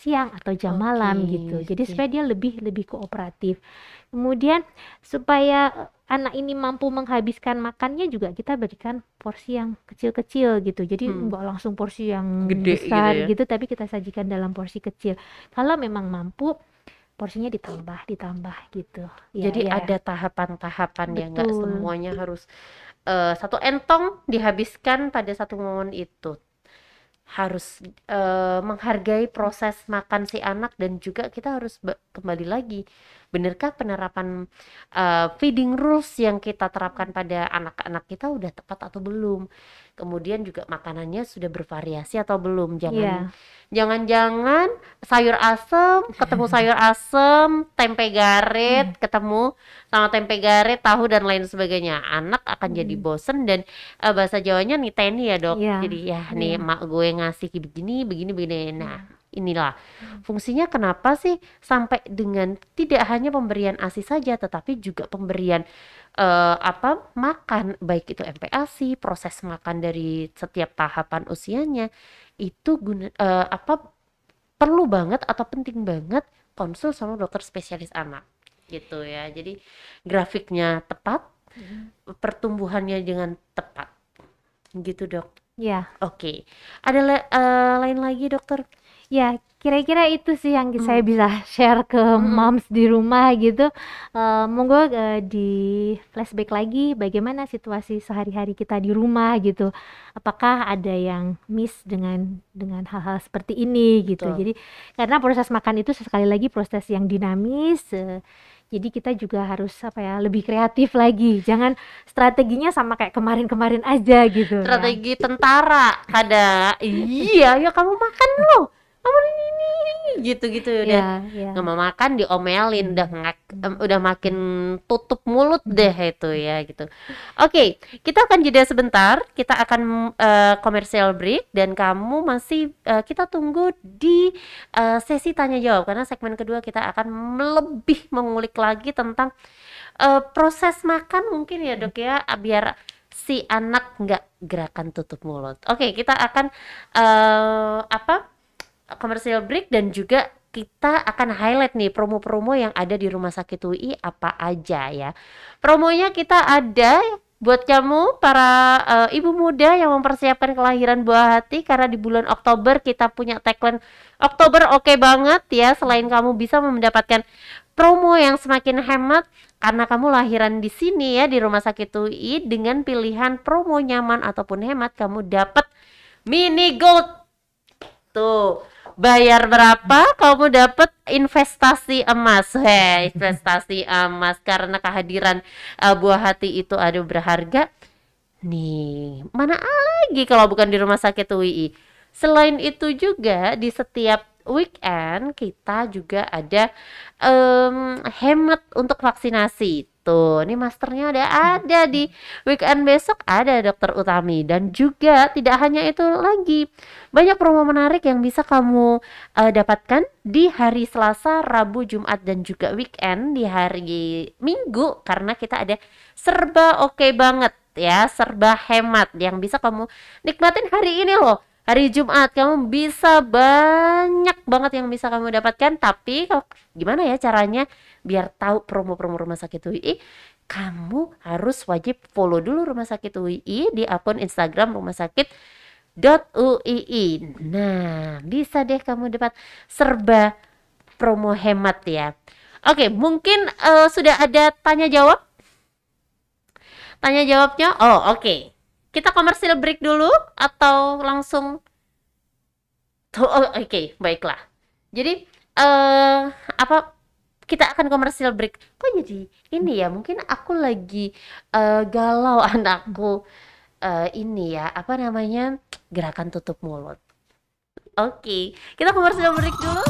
Speaker 2: siang atau jam malam gitu. Jadi supaya dia lebih kooperatif. Kemudian supaya anak ini mampu menghabiskan makannya juga kita berikan porsi yang kecil-kecil gitu. Jadi enggak langsung porsi yang gede besar gitu, tapi kita sajikan dalam porsi kecil. Kalau memang mampu, porsinya ditambah gitu.
Speaker 1: Jadi ada tahapan-tahapan yang enggak semuanya harus satu entong dihabiskan pada satu momen itu. harus menghargai proses makan si anak, dan juga kita harus kembali lagi, benarkah penerapan feeding rules yang kita terapkan pada anak-anak kita udah tepat atau belum? Kemudian juga makanannya sudah bervariasi atau belum? Jangan-jangan sayur asem ketemu sayur asem, tempe garet ketemu sama tempe garet, tahu dan lain sebagainya. Anak akan jadi bosen, dan bahasa Jawanya niteni ya dok. Jadi nih mak gue ngasih begini. Nah, inilah fungsinya kenapa sih sampai dengan tidak hanya pemberian ASI saja, tetapi juga pemberian makan, baik itu MPASI, proses makan dari setiap tahapan usianya itu perlu banget atau penting banget konsul sama dokter spesialis anak gitu ya. Jadi grafiknya tepat, pertumbuhannya dengan tepat gitu dok. Oke. Ada lain lagi dokter?
Speaker 2: Ya, kira-kira itu sih yang saya bisa share ke moms di rumah gitu. Monggo di flashback lagi bagaimana situasi sehari-hari kita di rumah gitu. Apakah ada yang miss dengan hal-hal seperti ini gitu. Jadi karena proses makan itu sekali lagi proses yang dinamis. Jadi kita juga harus lebih kreatif lagi. Jangan strateginya sama kayak kemarin-kemarin aja gitu.
Speaker 1: Strategi tentara ada. Iya, ya kamu makan loh. Kamu ini gitu-gitu udah nggak mau makan diomelin, udah makin tutup mulut deh itu ya gitu. Oke, kita akan jeda sebentar, kita akan commercial break, dan kamu masih kita tunggu di sesi tanya jawab, karena segmen kedua kita akan lebih mengulik lagi tentang proses makan mungkin ya dok ya, biar si anak nggak gerakan tutup mulut. Oke, kita akan commercial break, dan juga kita akan highlight nih promo-promo yang ada di Rumah Sakit UI apa aja ya. Promonya kita ada buat kamu para ibu muda yang mempersiapkan kelahiran buah hati, karena di bulan Oktober kita punya tagline Oktober oke banget ya. Selain kamu bisa mendapatkan promo yang semakin hemat karena kamu lahiran di sini ya di Rumah Sakit UI, dengan pilihan promo nyaman ataupun hemat, kamu dapat mini gold. Tuh, bayar berapa kamu dapat investasi emas. Investasi emas, karena kehadiran buah hati itu ada berharga. Nih, mana lagi kalau bukan di Rumah Sakit UI. Selain itu juga di setiap weekend kita juga ada hemat untuk vaksinasi. Tuh, ini masternya ada di weekend besok, ada Dokter Utami. Dan juga tidak hanya itu lagi, banyak promo menarik yang bisa kamu dapatkan di hari Selasa, Rabu, Jumat, dan juga weekend di hari Minggu, karena kita ada serba oke banget ya, serba hemat yang bisa kamu nikmatin hari ini loh. Hari Jumat kamu bisa banyak banget yang bisa kamu dapatkan. Tapi gimana ya caranya biar tahu promo-promo Rumah Sakit UI? Kamu harus wajib follow dulu Rumah Sakit UI di akun Instagram rumahsakit.uii. Nah, bisa deh kamu dapat serba promo hemat ya. Oke, mungkin sudah ada tanya jawab? Tanya jawabnya? Oh, oke. Kita komersial break dulu atau langsung? Oke, baiklah. Jadi kita akan komersial break. Kok jadi ini ya? Mungkin aku lagi galau anakku. Ini ya, gerakan tutup mulut. Oke, kita komersial break dulu.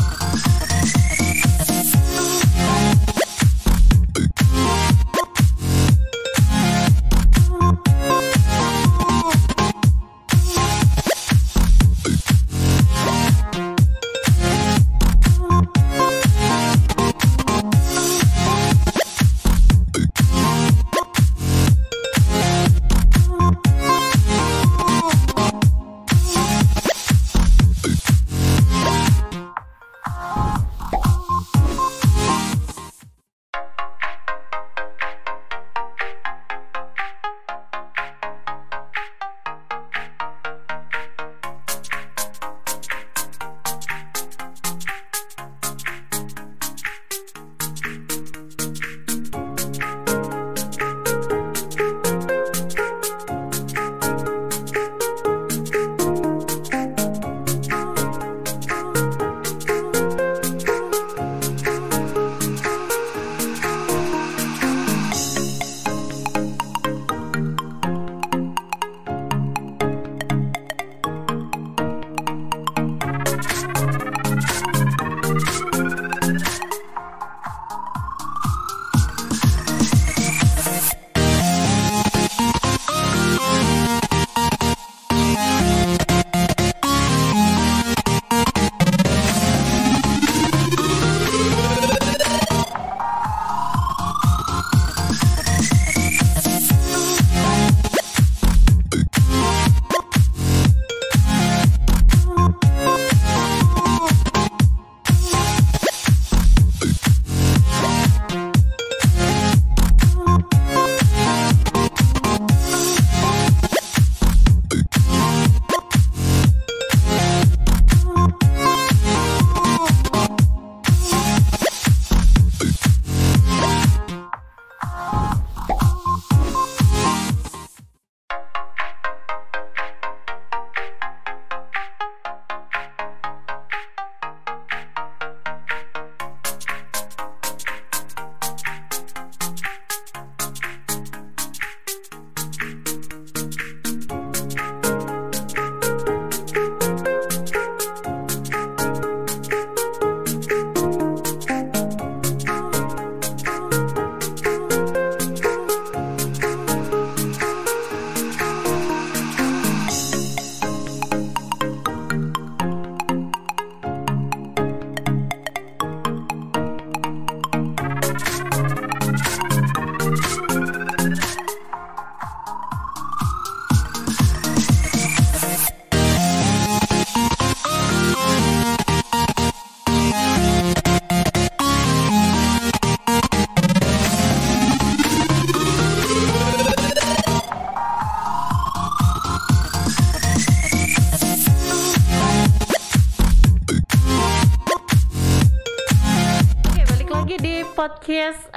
Speaker 1: podcast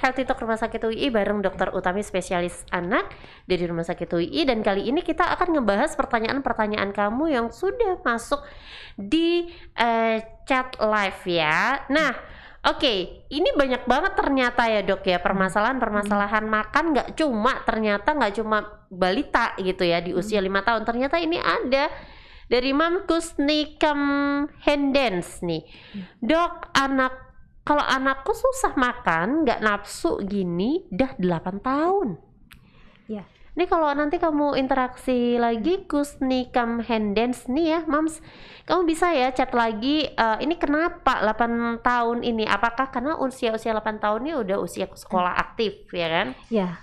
Speaker 1: Healthy Talk Rumah Sakit UI bareng Dr. Utami spesialis anak dari Rumah Sakit UI, dan kali ini kita akan ngebahas pertanyaan-pertanyaan kamu yang sudah masuk di chat live ya. Nah, oke, ini banyak banget ternyata ya dok ya permasalahan makan, nggak cuma balita gitu ya di usia 5 tahun. Ternyata ini ada dari Mam Kusnikam Hendens nih. Dok, kalau anakku susah makan, nggak nafsu gini, dah 8 tahun.
Speaker 2: Ya.
Speaker 1: Ini kalau nanti kamu interaksi lagi Kusnikam Hendens nih ya, Mams, kamu bisa ya chat lagi, ini kenapa 8 tahun ini? Apakah karena usia 8 tahun ini udah usia sekolah aktif ya kan?
Speaker 2: Ya.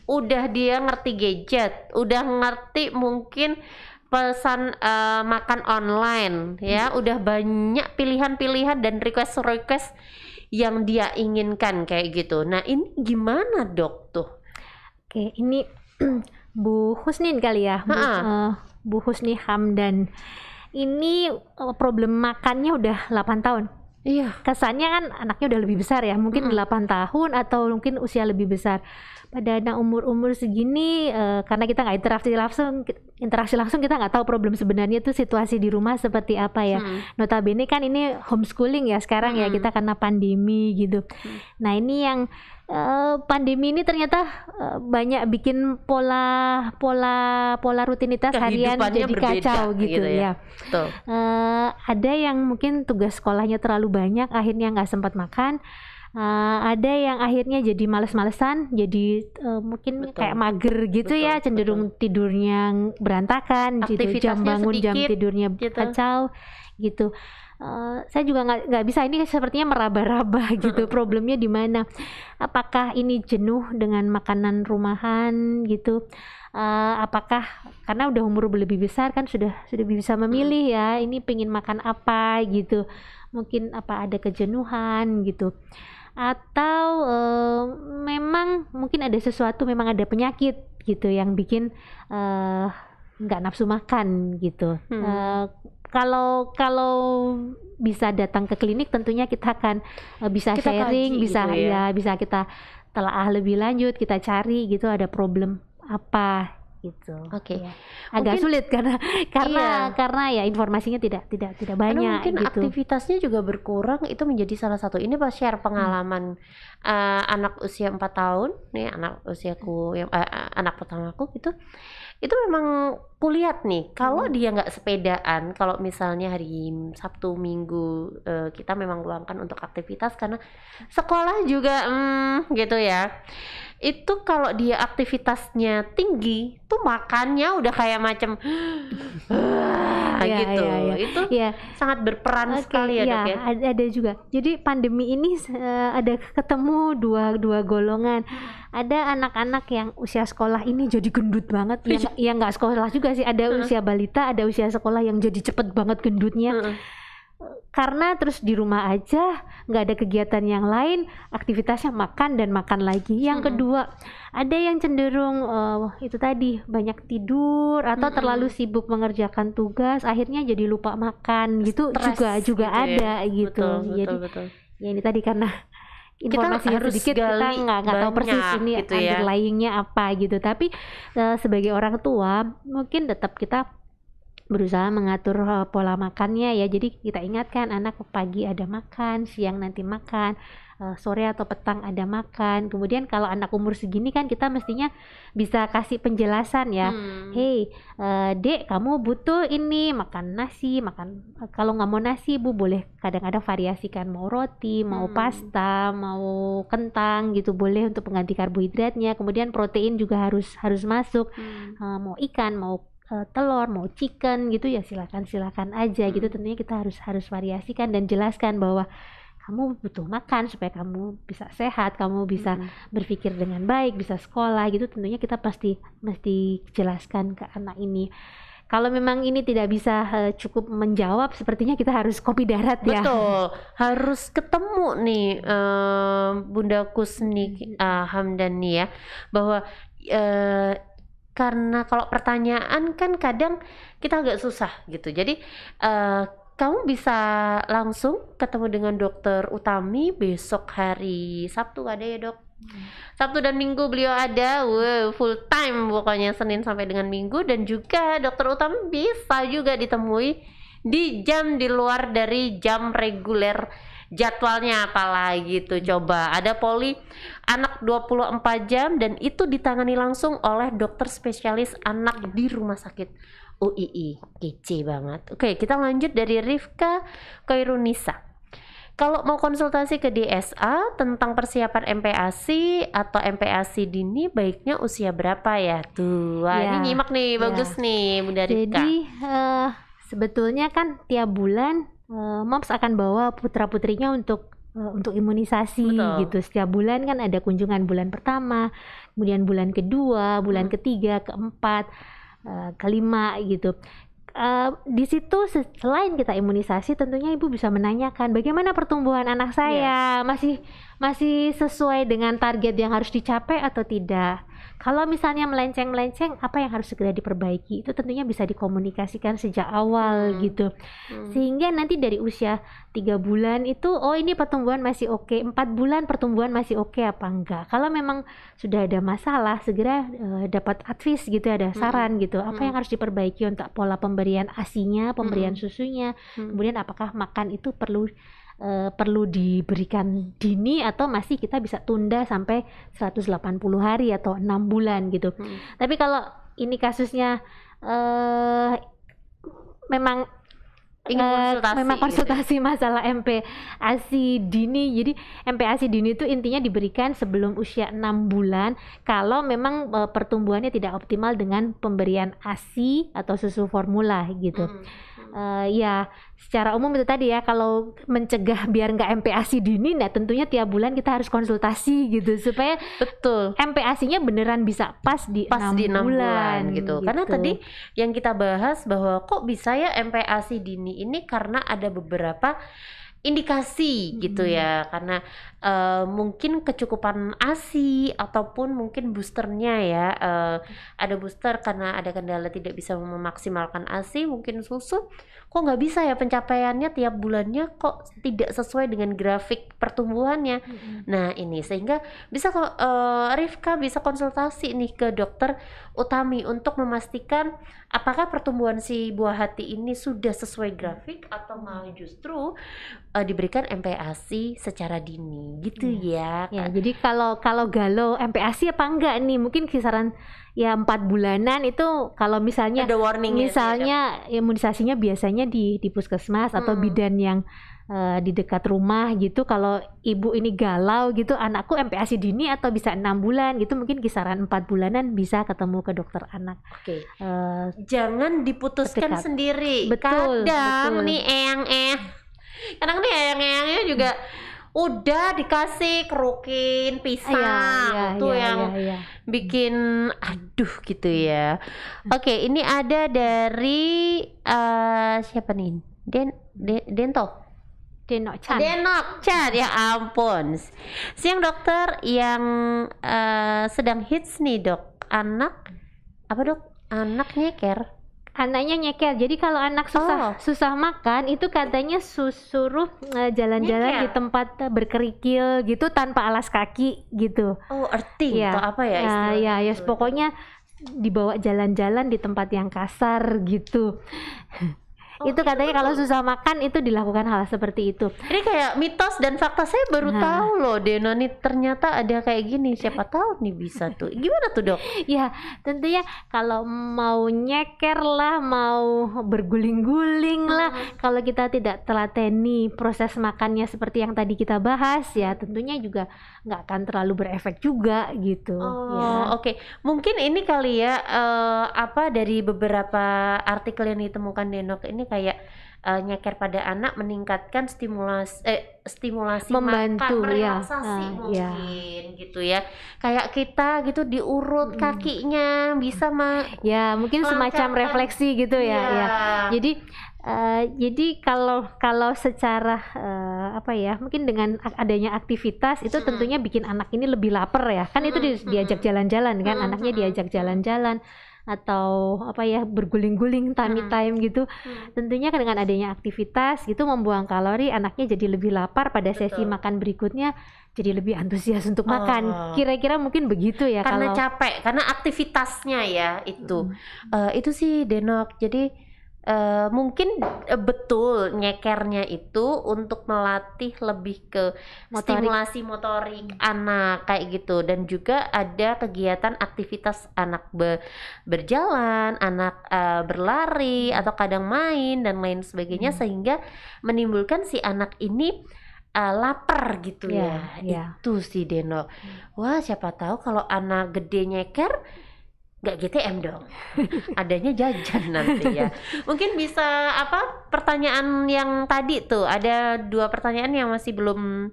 Speaker 1: Udah dia ngerti gadget, udah ngerti mungkin pesan makan online ya, udah banyak pilihan-pilihan dan request yang dia inginkan kayak gitu. Nah ini gimana dok tuh?
Speaker 2: Oke, ini Bu Husnin kali ya, Bu Husni Hamdan. Ini problem makannya udah 8 tahun.
Speaker 1: Iya.
Speaker 2: Kesannya kan anaknya udah lebih besar ya, mungkin 8 tahun atau mungkin usia lebih besar. Pada anak umur segini, karena kita nggak interaksi langsung kita nggak tahu problem sebenarnya tuh situasi di rumah seperti apa ya. Notabene kan ini homeschooling ya sekarang ya, kita karena pandemi gitu. Nah ini yang pandemi ini ternyata banyak bikin pola rutinitas harian jadi kacau gitu ya.
Speaker 1: Betul.
Speaker 2: Ada yang mungkin tugas sekolahnya terlalu banyak, akhirnya nggak sempat makan. Ada yang akhirnya jadi males-malesan, jadi mungkin kayak mager gitu ya, cenderung tidurnya berantakan gitu, jam bangun jam tidurnya kacau gitu. Saya juga nggak bisa, ini sepertinya meraba-raba gitu. Problemnya di mana? Apakah ini jenuh dengan makanan rumahan gitu? Apakah karena udah umur lebih besar kan sudah bisa memilih ya, ini pengen makan apa gitu? Mungkin apa ada kejenuhan gitu? Atau memang mungkin ada sesuatu, memang ada penyakit gitu yang bikin nggak nafsu makan gitu. Kalau bisa datang ke klinik, tentunya kita akan bisa sharing, bisa gitu ya, bisa kita telaah lebih lanjut, kita cari gitu ada problem apa gitu.
Speaker 1: Oke.
Speaker 2: Ya. Agak sulit karena ya informasinya tidak banyak
Speaker 1: mungkin
Speaker 2: gitu.
Speaker 1: Aktivitasnya juga berkurang, itu menjadi salah satu. Ini pas share pengalaman anak usia 4 tahun nih, anak usiaku yang anak pertamaku itu memang kulihat nih, kalau dia nggak sepedaan, kalau misalnya hari Sabtu Minggu kita memang luangkan untuk aktivitas karena sekolah juga gitu ya. Itu kalau dia aktivitasnya tinggi tuh makannya udah kayak macam gitu. Itu sangat berperan sekali ya dok ya.
Speaker 2: Ada juga. Jadi pandemi ini ada ketemu dua golongan. Ada anak-anak yang usia sekolah ini jadi gendut banget, yang nggak sekolah juga sih. Ada usia balita, ada usia sekolah yang jadi cepet banget gendutnya. Karena terus di rumah aja, nggak ada kegiatan yang lain, aktivitasnya makan dan makan lagi. Yang kedua, ada yang cenderung itu tadi banyak tidur atau terlalu sibuk mengerjakan tugas, akhirnya jadi lupa makan gitu. Juga gitu ada ya? Gitu. Betul. Ya ini tadi karena informasinya sedikit, kita nggak tahu persis ini gitu underlyingnya apa gitu. Tapi sebagai orang tua mungkin tetap kita berusaha mengatur pola makannya ya. Jadi kita ingatkan anak pagi ada makan, siang nanti makan, sore atau petang ada makan. Kemudian kalau anak umur segini kan kita mestinya bisa kasih penjelasan ya. Hey, dek, kamu butuh ini, makan nasi, kalau nggak mau nasi bu boleh kadang-kadang variasikan, mau roti, mau pasta, mau kentang gitu, boleh untuk pengganti karbohidratnya. Kemudian protein juga harus masuk, mau ikan, mau telur, mau chicken gitu ya, silakan aja gitu. Tentunya kita harus variasikan dan jelaskan bahwa kamu butuh makan supaya kamu bisa sehat, kamu bisa berpikir dengan baik, bisa sekolah gitu. Tentunya kita mesti jelaskan ke anak ini. Kalau memang ini tidak bisa cukup menjawab, sepertinya kita harus kopi darat ya.
Speaker 1: Betul, harus ketemu nih Bunda Kusni Hamdani ya, bahwa karena kalau pertanyaan kan kadang kita agak susah gitu. Jadi kamu bisa langsung ketemu dengan dokter Utami besok hari Sabtu ada ya dok? Sabtu dan Minggu beliau ada, full time pokoknya Senin sampai dengan Minggu. Dan juga dokter Utami bisa juga ditemui di jam di luar dari jam reguler jadwalnya, apalagi tuh coba ada poli anak 24 jam dan itu ditangani langsung oleh dokter spesialis anak di rumah sakit UII. Kece banget. Oke, kita lanjut dari Rifka Khairunisa. Kalau mau konsultasi ke DSA tentang persiapan MPASI atau MPASI dini, baiknya usia berapa ya? Tuh, wah, ini nyimak nih, bagus nih Bunda Rifka.
Speaker 2: Jadi sebetulnya kan tiap bulan moms akan bawa putra-putrinya untuk imunisasi. Betul. Gitu. Setiap bulan kan ada kunjungan bulan pertama, kemudian bulan kedua, bulan ketiga, keempat, kelima gitu. Di situ selain kita imunisasi, tentunya ibu bisa menanyakan bagaimana pertumbuhan anak saya, masih sesuai dengan target yang harus dicapai atau tidak. Kalau misalnya melenceng, apa yang harus segera diperbaiki, itu tentunya bisa dikomunikasikan sejak awal gitu. Sehingga nanti dari usia 3 bulan itu, oh ini pertumbuhan masih oke, 4 bulan pertumbuhan masih oke apa enggak. Kalau memang sudah ada masalah, segera dapat advice gitu, ada saran gitu, apa yang harus diperbaiki untuk pola pemberian ASI-nya, pemberian susunya, kemudian apakah makan itu perlu diberikan dini atau masih kita bisa tunda sampai 180 hari atau 6 bulan gitu. Tapi kalau ini kasusnya memang konsultasi masalah MPASI dini. Jadi MPASI dini itu intinya diberikan sebelum usia 6 bulan kalau memang pertumbuhannya tidak optimal dengan pemberian ASI atau susu formula gitu. Ya secara umum itu tadi ya, kalau mencegah biar nggak MPASI dini, nah tentunya tiap bulan kita harus konsultasi gitu supaya betul MPASI-nya beneran bisa pas di 6 bulan gitu.
Speaker 1: Karena tadi yang kita bahas bahwa kok bisa ya MPASI dini ini karena ada beberapa indikasi gitu ya, karena mungkin kecukupan ASI ataupun mungkin boosternya ya, ada booster karena ada kendala tidak bisa memaksimalkan ASI, mungkin susu kok nggak bisa ya pencapaiannya tiap bulannya kok tidak sesuai dengan grafik pertumbuhannya. Nah ini sehingga bisa Rifka bisa konsultasi nih ke dokter Utami untuk memastikan apakah pertumbuhan si buah hati ini sudah sesuai grafik atau malah justru diberikan MPASI secara dini gitu ya.
Speaker 2: Ya, jadi kalau galau MPASI apa enggak nih, mungkin kisaran ya 4 bulanan itu kalau misalnya
Speaker 1: ada warning
Speaker 2: misalnya imunisasinya biasanya di puskesmas atau bidan yang di dekat rumah gitu. Kalau ibu ini galau gitu, anakku MPASI dini atau bisa 6 bulan gitu, mungkin kisaran 4 bulanan bisa ketemu ke dokter anak.
Speaker 1: Jangan diputuskan sendiri.
Speaker 2: Betul,
Speaker 1: kadang nih kadang nih eyangnya juga udah dikasih kerukin pisang yang bikin aduh gitu ya. Oke, ini ada dari siapa nih? Denok Chan, ya ampun. Siang dokter, yang sedang hits nih dok, anak apa dok? Anak nyeker.
Speaker 2: Anaknya nyeker. Jadi kalau anak susah makan itu katanya suruh jalan-jalan di tempat berkerikil gitu tanpa alas kaki gitu.
Speaker 1: Earthing atau apa ya istilahnya?
Speaker 2: Ya pokoknya dibawa jalan-jalan di tempat yang kasar gitu. Itu katanya kalau susah makan itu dilakukan hal seperti itu.
Speaker 1: Ini kayak mitos dan fakta, saya baru tahu loh Dena nih ternyata ada kayak gini. Siapa tahu nih bisa tuh. Gimana tuh dok?
Speaker 2: Ya tentunya kalau mau nyeker lah, mau berguling-guling lah, kalau kita tidak telateni proses makannya seperti yang tadi kita bahas ya tentunya juga nggak akan terlalu berefek juga gitu.
Speaker 1: Oke. Mungkin ini kali ya dari beberapa artikel yang ditemukan Denok ini kayak nyeker pada anak meningkatkan stimulasi
Speaker 2: membantu
Speaker 1: makan, relaksasi mungkin gitu ya. Kayak kita gitu diurut kakinya bisa
Speaker 2: mungkin semacam refleksi gitu ya. Jadi kalau secara mungkin dengan adanya aktivitas itu tentunya bikin anak ini lebih lapar ya. Kan itu diajak jalan-jalan kan, anaknya diajak jalan-jalan. atau apa ya, berguling-guling tummy time gitu. Tentunya dengan adanya aktivitas gitu membuang kalori, anaknya jadi lebih lapar pada sesi makan berikutnya, jadi lebih antusias untuk makan. Kira-kira mungkin begitu ya,
Speaker 1: karena
Speaker 2: kalau
Speaker 1: capek, karena aktivitasnya ya itu. Itu sih Denok. Jadi mungkin betul nyekernya itu untuk melatih lebih ke stimulasi motorik anak kayak gitu, dan juga ada kegiatan aktivitas anak berjalan, anak berlari atau kadang main dan lain sebagainya, sehingga menimbulkan si anak ini lapar gitu ya. Itu sih Deno. Wah, siapa tahu kalau anak gede nyeker nggak GTM dong, adanya jajan nanti ya. Mungkin bisa pertanyaan yang tadi tuh, ada 2 pertanyaan yang masih belum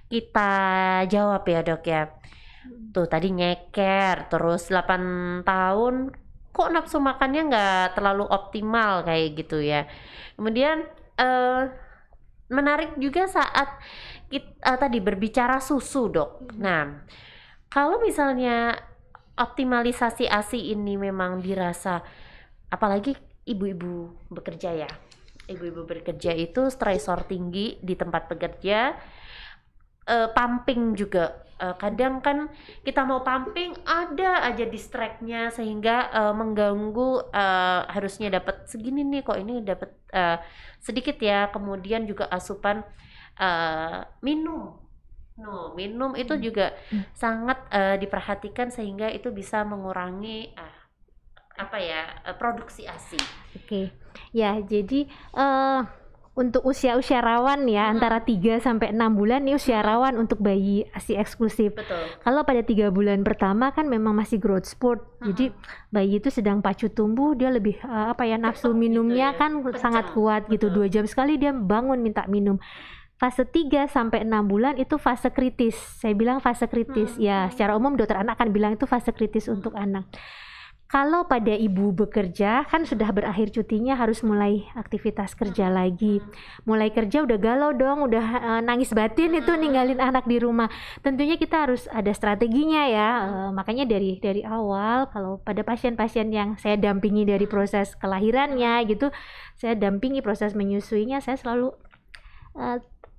Speaker 1: kita jawab ya Dok ya. Tuh tadi nyeker, terus 8 tahun kok nafsu makannya nggak terlalu optimal kayak gitu ya. Kemudian menarik juga saat kita tadi berbicara susu Dok. Nah, kalau misalnya optimalisasi ASI ini memang dirasa, apalagi ibu-ibu bekerja ya. Ibu-ibu bekerja itu stresor tinggi di tempat bekerja, pumping juga. Kadang kan kita mau pumping ada aja distract-nya sehingga mengganggu, harusnya dapat segini nih kok ini dapat sedikit ya. Kemudian juga asupan minum itu juga sangat diperhatikan sehingga itu bisa mengurangi produksi ASI.
Speaker 2: Ya, jadi untuk usia rawan ya, antara 3 sampai 6 bulan ini usia rawan untuk bayi ASI eksklusif.
Speaker 1: Betul.
Speaker 2: Kalau pada 3 bulan pertama kan memang masih growth spurt. Jadi bayi itu sedang pacu tumbuh, dia lebih nafsu minumnya kan sangat kuat gitu. 2 jam sekali dia bangun minta minum. Fase 3 sampai 6 bulan itu fase kritis. Saya bilang fase kritis. Ya, secara umum dokter anak akan bilang itu fase kritis untuk anak. Kalau pada ibu bekerja kan sudah berakhir cutinya, harus mulai aktivitas kerja lagi. Mulai kerja udah galau dong, udah nangis batin itu ninggalin anak di rumah. Tentunya kita harus ada strateginya ya. Makanya dari awal kalau pada pasien-pasien yang saya dampingi dari proses kelahirannya gitu, saya dampingi proses menyusuinya, saya selalu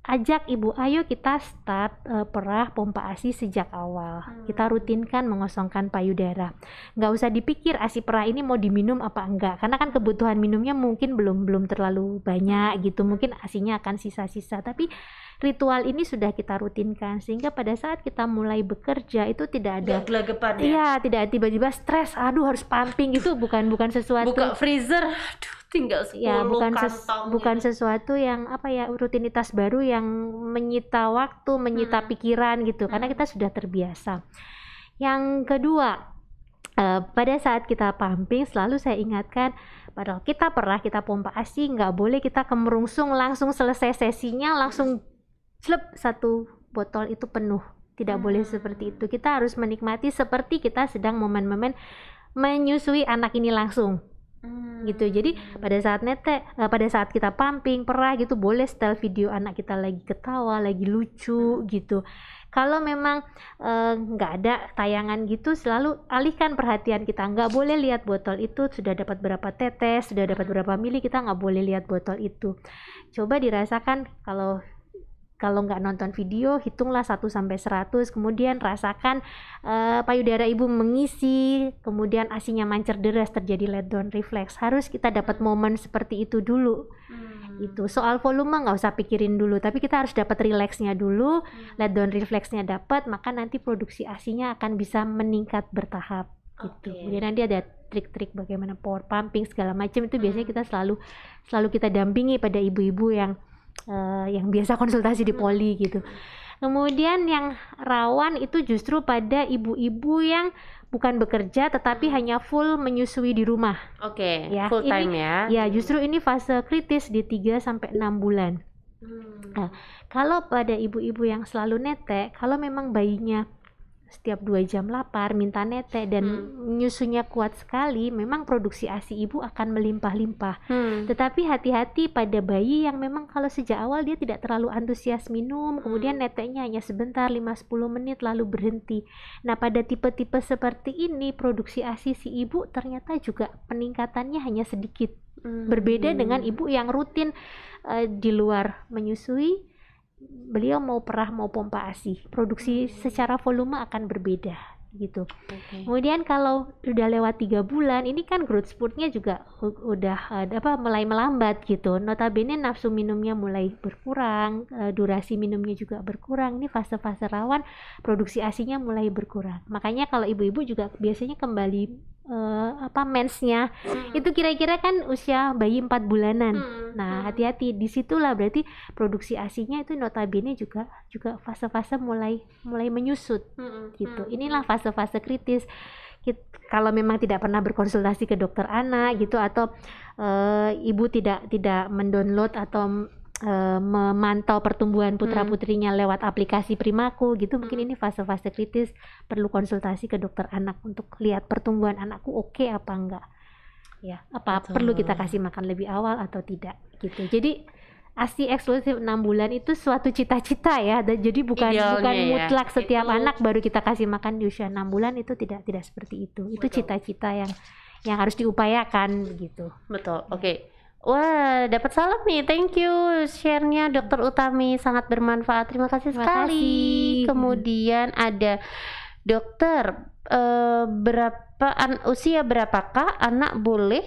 Speaker 2: ajak ibu, ayo kita start perah pompa ASI sejak awal. Kita rutinkan mengosongkan payudara. Nggak usah dipikir ASI perah ini mau diminum apa enggak, karena kan kebutuhan minumnya mungkin belum terlalu banyak gitu. Mungkin ASInya akan sisa-sisa, tapi ritual ini sudah kita rutinkan sehingga pada saat kita mulai bekerja itu tidak ada
Speaker 1: gelagapan ya.
Speaker 2: Iya, tidak tiba-tiba stres, aduh harus pumping, itu bukan sesuatu.
Speaker 1: Buka freezer, aduh tinggal 10
Speaker 2: ya,
Speaker 1: kantong.
Speaker 2: Bukan sesuatu yang rutinitas baru yang menyita waktu, menyita pikiran gitu, karena kita sudah terbiasa. Yang kedua, pada saat kita pumping selalu saya ingatkan, padahal kita perah, kita pompa ASI, nggak boleh kita kemerungsung langsung selesai sesinya langsung slep 1 botol itu penuh. Tidak boleh seperti itu. Kita harus menikmati seperti kita sedang momen-momen menyusui anak ini langsung. Gitu. Jadi pada saat kita pumping perah gitu, boleh setel video anak kita lagi ketawa, lagi lucu gitu. Kalau memang nggak ada tayangan gitu, selalu alihkan perhatian kita. Nggak boleh lihat botol itu sudah dapat berapa tetes, sudah dapat berapa mili, kita nggak boleh lihat botol itu. Coba dirasakan, kalau nggak nonton video, hitunglah 1 sampai 100, kemudian rasakan payudara ibu mengisi, kemudian ASInya mancer deras, terjadi let down reflex. Harus kita dapat momen seperti itu dulu. Itu soal volume nggak usah pikirin dulu, tapi kita harus dapat relaxnya dulu. Let down reflexnya dapat, maka nanti produksi ASInya akan bisa meningkat bertahap. Gitu. Kemudian nanti ada trik-trik bagaimana power pumping segala macam, itu biasanya kita selalu kita dampingi pada ibu-ibu yang biasa konsultasi di poli gitu. Kemudian yang rawan itu justru pada ibu-ibu yang bukan bekerja tetapi hanya full menyusui di rumah.
Speaker 1: Ya, full time
Speaker 2: ya. Justru ini fase kritis di 3 sampai 6 bulan. Nah, kalau pada ibu-ibu yang selalu netek, kalau memang bayinya setiap 2 jam lapar, minta nete dan nyusunya kuat sekali, memang produksi ASI ibu akan melimpah-limpah. Tetapi hati-hati pada bayi yang memang kalau sejak awal dia tidak terlalu antusias minum, kemudian neteknya hanya sebentar 5-10 menit lalu berhenti. Nah, pada tipe-tipe seperti ini produksi ASI si ibu ternyata juga peningkatannya hanya sedikit. Berbeda dengan ibu yang rutin di luar menyusui, beliau mau perah mau pompa ASI, produksi secara volume akan berbeda gitu. Kemudian kalau udah lewat 3 bulan, ini kan growth spurtnya juga udah mulai melambat gitu. Notabene nafsu minumnya mulai berkurang, durasi minumnya juga berkurang. Ini fase-fase rawan produksi ASInya mulai berkurang. Makanya kalau ibu-ibu juga biasanya kembali mensnya itu kira-kira kan usia bayi 4 bulanan. Nah, hati-hati, disitulah berarti produksi ASInya itu notabene juga fase-fase mulai menyusut gitu. Inilah fase-fase kritis. Kalau memang tidak pernah berkonsultasi ke dokter anak gitu, atau ibu tidak mendownload atau memantau pertumbuhan putra-putrinya lewat aplikasi Primaku gitu, mungkin ini fase-fase kritis, perlu konsultasi ke dokter anak untuk lihat pertumbuhan anakku oke apa enggak ya, perlu kita kasih makan lebih awal atau tidak gitu. Jadi ASI eksklusif 6 bulan itu suatu cita-cita ya, jadi bukan mutlak setiap anak baru kita kasih makan di usia 6 bulan, itu tidak seperti itu. Itu cita-cita yang harus diupayakan begitu.
Speaker 1: Betul. Oke. Wah, dapat salam nih. Thank you share-nya Dokter Utami, sangat bermanfaat. Terima kasih sekali. Kemudian ada dokter, usia berapakah anak boleh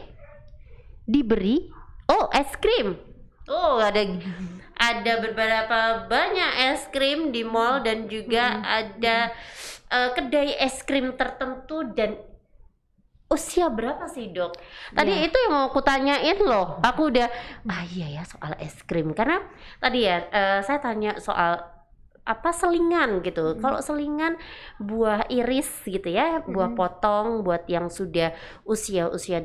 Speaker 1: diberi es krim? Ada beberapa banyak es krim di mall dan juga ada kedai es krim tertentu. Dan usia berapa sih dok? Tadi itu yang mau aku tanyain loh. Aku udah iya ya soal es krim, karena tadi ya saya tanya soal selingan gitu. Kalau selingan buah iris gitu ya, buah potong buat yang sudah usia 8,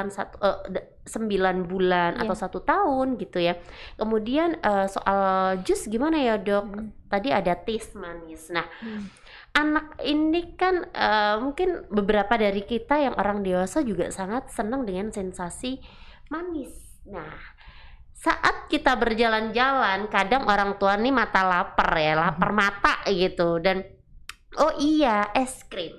Speaker 1: 9 bulan atau 1 tahun gitu ya. Kemudian soal jus gimana ya dok? Tadi ada taste manis. Nah, anak ini kan mungkin beberapa dari kita yang orang dewasa juga sangat senang dengan sensasi manis. Nah, saat kita berjalan-jalan, kadang orang tua nih lapar mata gitu, dan es krim.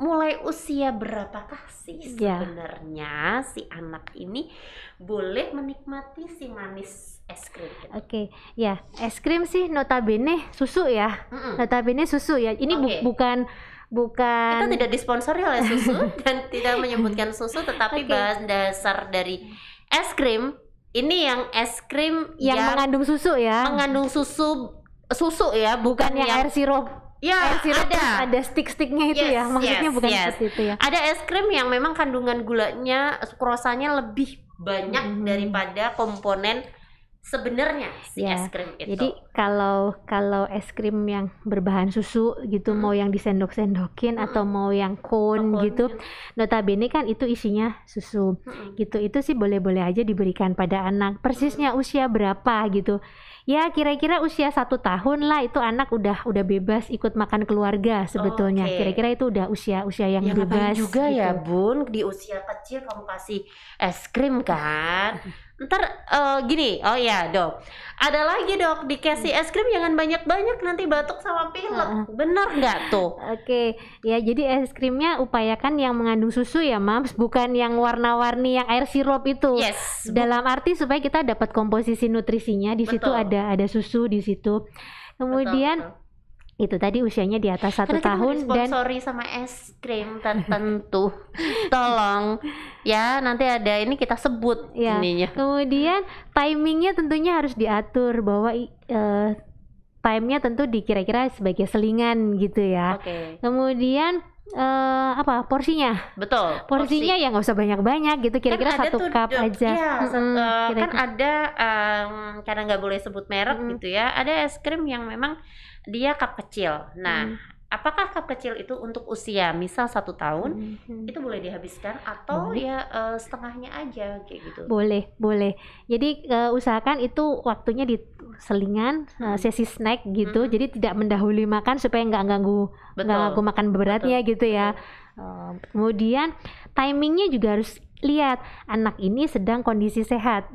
Speaker 1: Mulai usia berapakah sih sebenarnya si anak ini boleh menikmati si manis es krim?
Speaker 2: Es krim sih notabene susu ya. Notabene susu ya. Ini bukan
Speaker 1: kita tidak disponsori oleh susu dan tidak menyebutkan susu, tetapi bahan dasar dari es krim ini yang es krim
Speaker 2: yang mengandung susu ya.
Speaker 1: Mengandung susu ya, bukan
Speaker 2: yang air sirup.
Speaker 1: Ya,
Speaker 2: ada stick-sticknya itu ya, maksudnya bukan seperti itu ya.
Speaker 1: Ada es krim yang memang kandungan gulanya, sukrosanya lebih banyak daripada komponen sebenarnya si es krim itu.
Speaker 2: Jadi kalau es krim yang berbahan susu gitu, mau yang disendok-sendokin atau mau yang cone gitu, notabene kan itu isinya susu gitu. Itu sih boleh-boleh aja diberikan pada anak. Persisnya usia berapa gitu? Ya kira-kira usia 1 tahun lah, itu anak udah bebas ikut makan keluarga sebetulnya. Kira-kira itu udah usia yang bebas
Speaker 1: juga
Speaker 2: gitu.
Speaker 1: Ya bun, di usia kecil kamu kasih es krim kan? Ntar gini, dok, ada lagi dok, dikasih es krim jangan banyak-banyak, nanti batuk sama pilek. Bener nggak tuh?
Speaker 2: Ya jadi es krimnya upayakan yang mengandung susu ya mams, bukan yang warna-warni yang air sirup itu. Dalam arti supaya kita dapat komposisi nutrisinya, di situ ada susu di situ. Kemudian itu tadi usianya di atas 1 tahun dan
Speaker 1: disponsori sama es krim tertentu. Tolong ya, nanti ada ini kita sebut ininya.
Speaker 2: Kemudian timingnya tentunya harus diatur, bahwa time-nya tentu dikira-kira sebagai selingan gitu ya. Kemudian porsinya?
Speaker 1: Betul.
Speaker 2: Porsinya ya nggak usah banyak-banyak gitu, kira-kira
Speaker 1: kan
Speaker 2: 1 cup aja.
Speaker 1: Kan ada karena nggak boleh sebut merek gitu ya. Ada es krim yang memang dia cup kecil. Nah, apakah cup kecil itu untuk usia misal 1 tahun itu boleh dihabiskan atau setengahnya aja kayak gitu?
Speaker 2: Boleh. Jadi usahakan itu waktunya selingan, sesi snack gitu. Jadi tidak mendahului makan supaya nggak ganggu makan beratnya gitu ya. Kemudian timingnya juga harus lihat anak ini sedang kondisi sehat.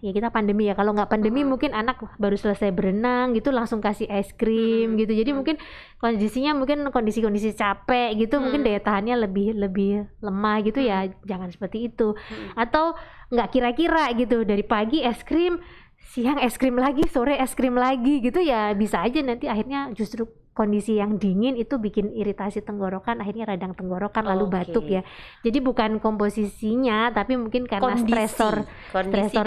Speaker 2: Ya kita pandemi ya, kalau nggak pandemi mungkin anak baru selesai berenang gitu langsung kasih es krim gitu. Jadi mungkin kondisinya kondisi capek gitu, mungkin daya tahannya lebih lemah gitu ya, jangan seperti itu. Atau nggak kira-kira gitu, dari pagi es krim, siang es krim lagi, sore es krim lagi gitu ya, bisa aja nanti akhirnya justru kondisi yang dingin itu bikin iritasi tenggorokan, akhirnya radang tenggorokan lalu batuk ya. Jadi bukan komposisinya tapi mungkin karena stresor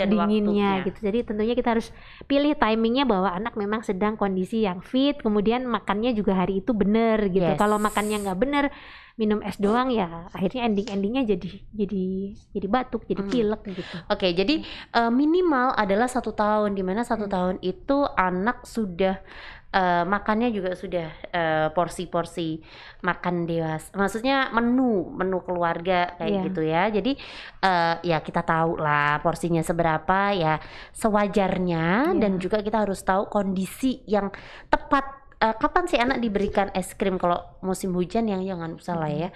Speaker 2: dinginnya gitu. Jadi tentunya kita harus pilih timingnya bahwa anak memang sedang kondisi yang fit, kemudian makannya juga hari itu benar gitu. Kalau makannya nggak benar, minum es doang ya akhirnya endingnya jadi batuk, jadi pilek gitu.
Speaker 1: Oke, jadi minimal adalah 1 tahun, dimana 1 tahun itu anak sudah makannya juga sudah porsi-porsi makan dewasa, maksudnya menu keluarga kayak gitu ya. Jadi ya kita tahu lah porsinya seberapa ya sewajarnya, dan juga kita harus tahu kondisi yang tepat. Kapan sih anak diberikan es krim? Kalau musim hujan yang jangan usah lah ya.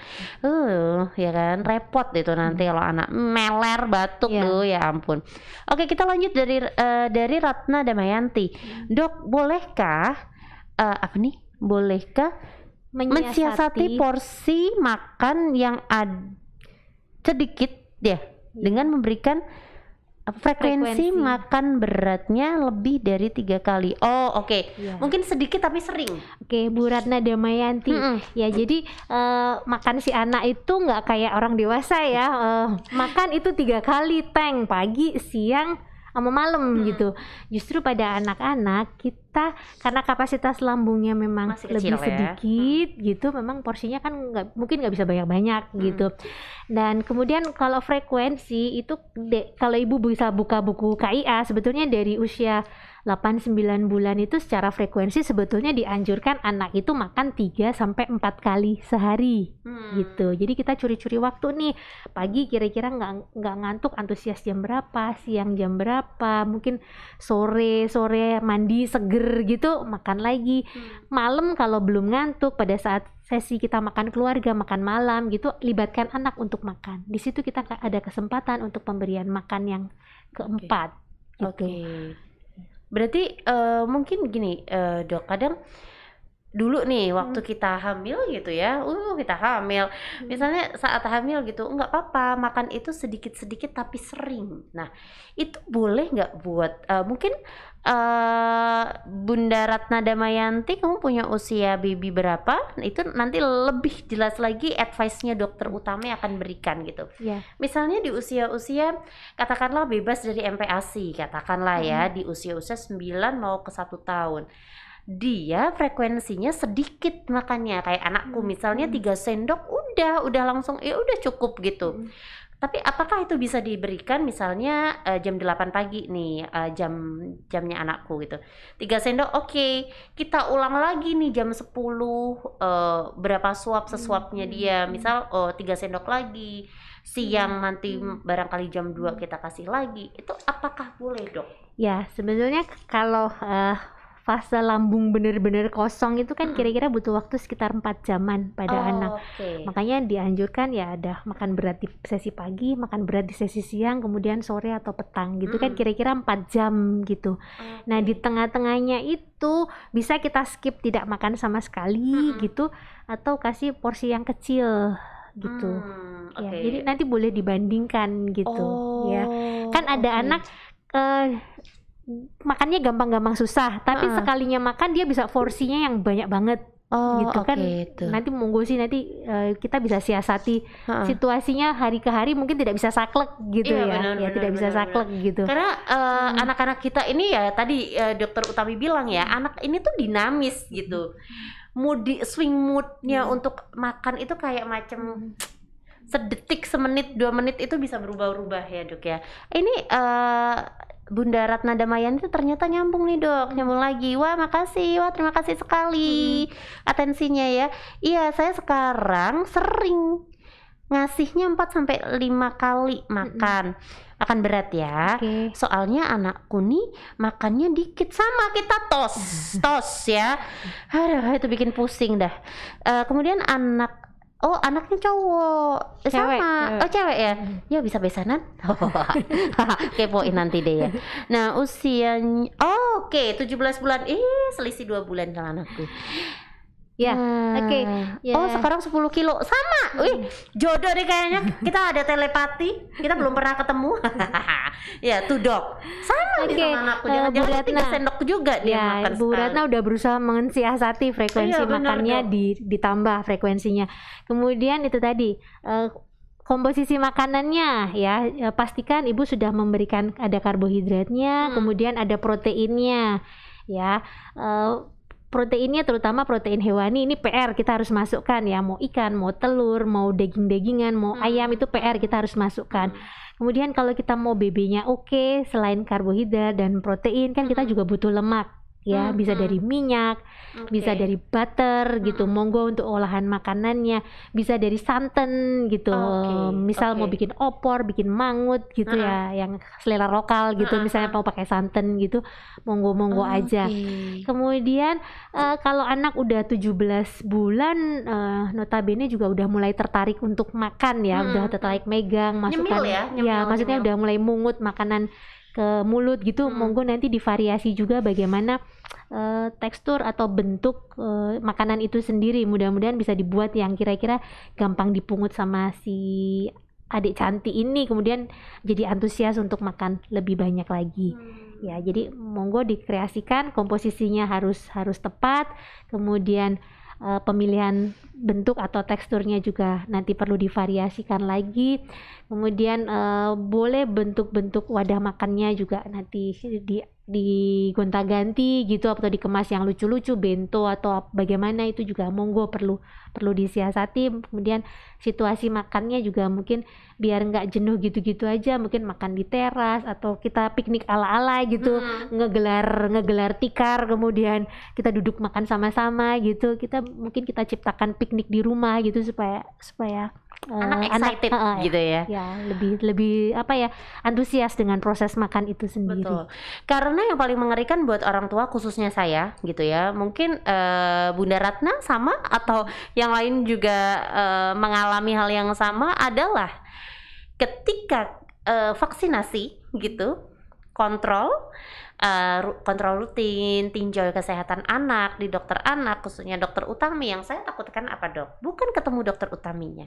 Speaker 1: Ya kan repot itu nanti kalau anak meler batuk ya ampun. Oke, kita lanjut dari Ratna Damayanti. Dok, bolehkah mensiasati porsi makan yang sedikit dengan memberikan frekuensi makan beratnya lebih dari 3 kali. Mungkin sedikit tapi sering.
Speaker 2: Bu Ratna Damayanti. Ya jadi makan si anak itu nggak kayak orang dewasa ya. Makan itu 3 kali, pagi, siang, sama malam gitu. Justru pada anak-anak kita karena kapasitas lambungnya memang masih lebih sedikit gitu, memang porsinya kan mungkin nggak bisa banyak-banyak gitu. Dan kemudian kalau frekuensi itu kalau ibu bisa buka buku KIA, sebetulnya dari usia 8-9 bulan itu secara frekuensi sebetulnya dianjurkan anak itu makan 3-4 kali sehari gitu. Jadi kita curi-curi waktu nih, pagi kira-kira nggak ngantuk, antusias jam berapa, siang jam berapa, mungkin sore mandi seger gitu makan lagi. Malam kalau belum ngantuk, pada saat sesi kita makan keluarga, makan malam gitu, libatkan anak untuk makan. Di situ kita ada kesempatan untuk pemberian makan yang keempat.
Speaker 1: Berarti mungkin gini dok, kadang dulu nih waktu kita hamil gitu ya, kita hamil, misalnya saat hamil gitu, nggak apa-apa makan itu sedikit-sedikit tapi sering. Nah itu boleh nggak buat mungkin Bunda Ratna Damayanti, kamu punya usia baby berapa? Itu nanti lebih jelas lagi advice-nya dokter Utami akan berikan gitu. Misalnya di usia-usia katakanlah bebas dari MPASI, katakanlah ya di usia-usia 9 mau ke 1 tahun. Dia frekuensinya sedikit makannya, kayak anakku misalnya 3 sendok udah langsung udah cukup gitu. Tapi apakah itu bisa diberikan misalnya jam 8 pagi nih, jamnya anakku gitu. 3 sendok kita ulang lagi nih jam 10 berapa suap sesuapnya dia. Misal 3 sendok lagi. Siang nanti barangkali jam 2 kita kasih lagi. Itu apakah boleh, Dok?
Speaker 2: Ya, sebenarnya kalau fase lambung benar-benar kosong itu kan kira-kira butuh waktu sekitar 4 jaman pada anak. Makanya dianjurkan ya ada makan berat di sesi pagi, makan berat di sesi siang, kemudian sore atau petang gitu kan, kira-kira 4 jam gitu. Nah di tengah-tengahnya itu bisa kita skip, tidak makan sama sekali gitu, atau kasih porsi yang kecil gitu. Ya, jadi nanti boleh dibandingkan gitu ya. Kan ada anak makannya gampang-gampang susah, tapi sekalinya makan dia bisa porsinya yang banyak banget gitu kan. Nanti monggo sih nanti kita bisa siasati situasinya hari ke hari, mungkin tidak bisa saklek gitu tidak bisa saklek gitu.
Speaker 1: Karena anak-anak kita ini ya tadi dokter Utami bilang ya, anak ini tuh dinamis gitu. Swing moodnya untuk makan itu kayak macam sedetik, semenit, 2 menit itu bisa berubah-ubah ya dok ya. Ini Bunda Ratna Damayanti ternyata nyambung nih dok, nyambung lagi. Wah makasih, terima kasih sekali atensinya ya. Iya, saya sekarang sering ngasihnya 4-5 kali makan. makan berat ya.
Speaker 2: Oke.
Speaker 1: Soalnya anakku nih makannya dikit, sama kita tos ya. Aduh, itu bikin pusing dah. Kemudian anaknya cowok,
Speaker 2: Cewek,
Speaker 1: sama.
Speaker 2: cewek.
Speaker 1: Oh cewek ya, ya bisa besanan. Kepoin nanti deh ya. Nah usianya, oke 17 bulan, selisih 2 bulan sama anakku.
Speaker 2: Ya, oke. Ya.
Speaker 1: Oh sekarang 10 kilo, sama. Wih jodoh deh kayaknya, kita ada telepati, kita belum pernah ketemu. Ya tuh dok, sama nih sama anakku.
Speaker 2: Bu
Speaker 1: Jangan-jangan 3
Speaker 2: Ratna.
Speaker 1: sendok juga dia
Speaker 2: Ya,
Speaker 1: makan
Speaker 2: Bu
Speaker 1: sekali.
Speaker 2: Ratna udah berusaha mensiasati frekuensi
Speaker 1: Iya, benar,
Speaker 2: makannya
Speaker 1: Dok.
Speaker 2: ditambah frekuensinya. Kemudian itu tadi komposisi makanannya ya, pastikan ibu sudah memberikan ada karbohidratnya, kemudian ada proteinnya ya. Proteinnya terutama protein hewani ini PR kita harus masukkan ya, mau ikan, mau telur, mau daging-dagingan, mau ayam, itu PR kita harus masukkan. Kemudian kalau kita mau BB-nya oke, selain karbohidrat dan protein kan kita juga butuh lemak ya, bisa dari minyak, bisa dari butter gitu, monggo untuk olahan makanannya, bisa dari santan gitu. Misal mau bikin opor, bikin mangut gitu ya, yang selera lokal gitu, misalnya mau pakai santan gitu, monggo aja. Kemudian kalau anak udah 17 bulan notabene juga udah mulai tertarik untuk makan ya, udah tertarik megang, masukkan
Speaker 1: Nyemil,
Speaker 2: maksudnya udah mulai mungut makanan ke mulut gitu, monggo nanti divariasi juga bagaimana tekstur atau bentuk makanan itu sendiri. Mudah-mudahan bisa dibuat yang kira-kira gampang dipungut sama si adik cantik ini, kemudian jadi antusias untuk makan lebih banyak lagi. Ya, jadi monggo dikreasikan, komposisinya harus tepat, kemudian pemilihan bentuk atau teksturnya juga nanti perlu divariasikan lagi. Kemudian boleh bentuk-bentuk wadah makannya juga nanti digonta-ganti gitu, atau dikemas yang lucu-lucu, bento atau bagaimana, itu juga monggo perlu disiasati. Kemudian situasi makannya juga mungkin biar nggak jenuh gitu-gitu aja, mungkin makan di teras atau kita piknik ala-ala gitu, ngegelar tikar, kemudian kita duduk makan sama-sama gitu. Mungkin kita ciptakan piknik di rumah gitu supaya
Speaker 1: anak excited gitu ya.
Speaker 2: Ya, lebih apa ya, antusias dengan proses makan itu sendiri.
Speaker 1: Betul. Karena yang paling mengerikan buat orang tua, khususnya saya gitu ya, mungkin Bunda Ratna sama atau yang lain juga mengalami hal yang sama, adalah ketika vaksinasi gitu, kontrol rutin, tinjau kesehatan anak di dokter anak, khususnya dokter Utami. Yang saya takutkan apa dok? Bukan ketemu dokter Utaminya,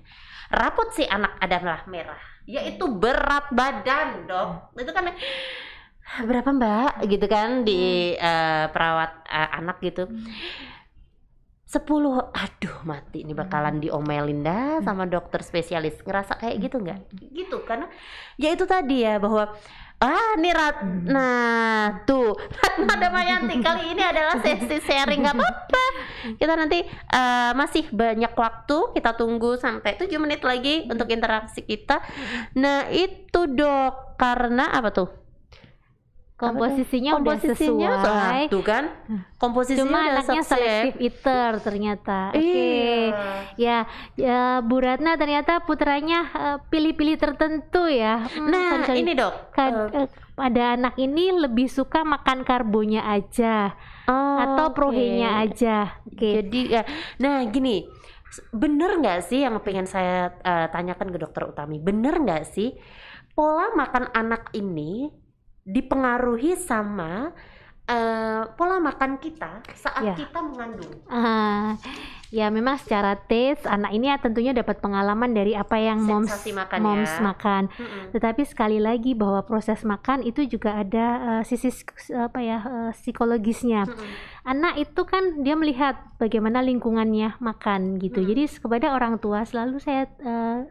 Speaker 1: rapot si anak adalah merah, yaitu berat badan dok. Itu kan berapa mbak gitu kan di perawat anak gitu, 10, aduh mati ini bakalan diomelin dah sama dokter spesialis. Ngerasa kayak gitu nggak? Gitu, karena ya itu tadi ya, bahwa nih nah tuh ada Mayanti, kali ini adalah sesi sharing, nggak apa-apa. Kita nanti masih banyak waktu, kita tunggu sampai 7 menit lagi untuk interaksi kita. Nah itu dok, karena apa tuh?
Speaker 2: Komposisinya udah sesuai
Speaker 1: tuh kan, komposisinya
Speaker 2: cuma
Speaker 1: udah
Speaker 2: anaknya
Speaker 1: sukses.
Speaker 2: selective eater ternyata.
Speaker 1: Iya.
Speaker 2: Ya, Bu Ratna ternyata putranya pilih-pilih tertentu ya.
Speaker 1: Nah ini dok,
Speaker 2: pada anak ini lebih suka makan karbonya aja atau proteinnya aja.
Speaker 1: Jadi ya, nah gini, bener nggak sih yang pengen saya tanyakan ke dokter Utami, bener nggak sih pola makan anak ini dipengaruhi sama pola makan kita saat kita mengandung?
Speaker 2: Ya memang secara taste anak ini tentunya dapat pengalaman dari apa yang moms makan. Tetapi sekali lagi bahwa proses makan itu juga ada sisi psikologisnya. Anak itu kan dia melihat bagaimana lingkungannya makan gitu. Jadi kepada orang tua selalu saya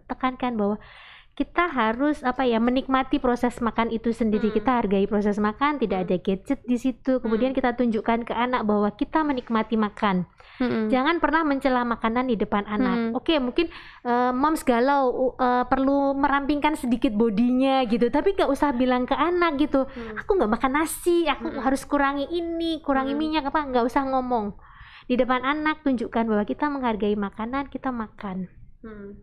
Speaker 2: tekankan bahwa kita harus menikmati proses makan itu sendiri. Kita hargai proses makan, tidak ada gadget di situ. Kemudian kita tunjukkan ke anak bahwa kita menikmati makan. Jangan pernah mencela makanan di depan anak. Oke, mungkin moms galau, perlu merampingkan sedikit bodinya gitu, tapi gak usah bilang ke anak gitu, aku gak makan nasi, aku harus kurangi ini, kurangi minyak, gak usah ngomong di depan anak. Tunjukkan bahwa kita menghargai makanan, kita makan.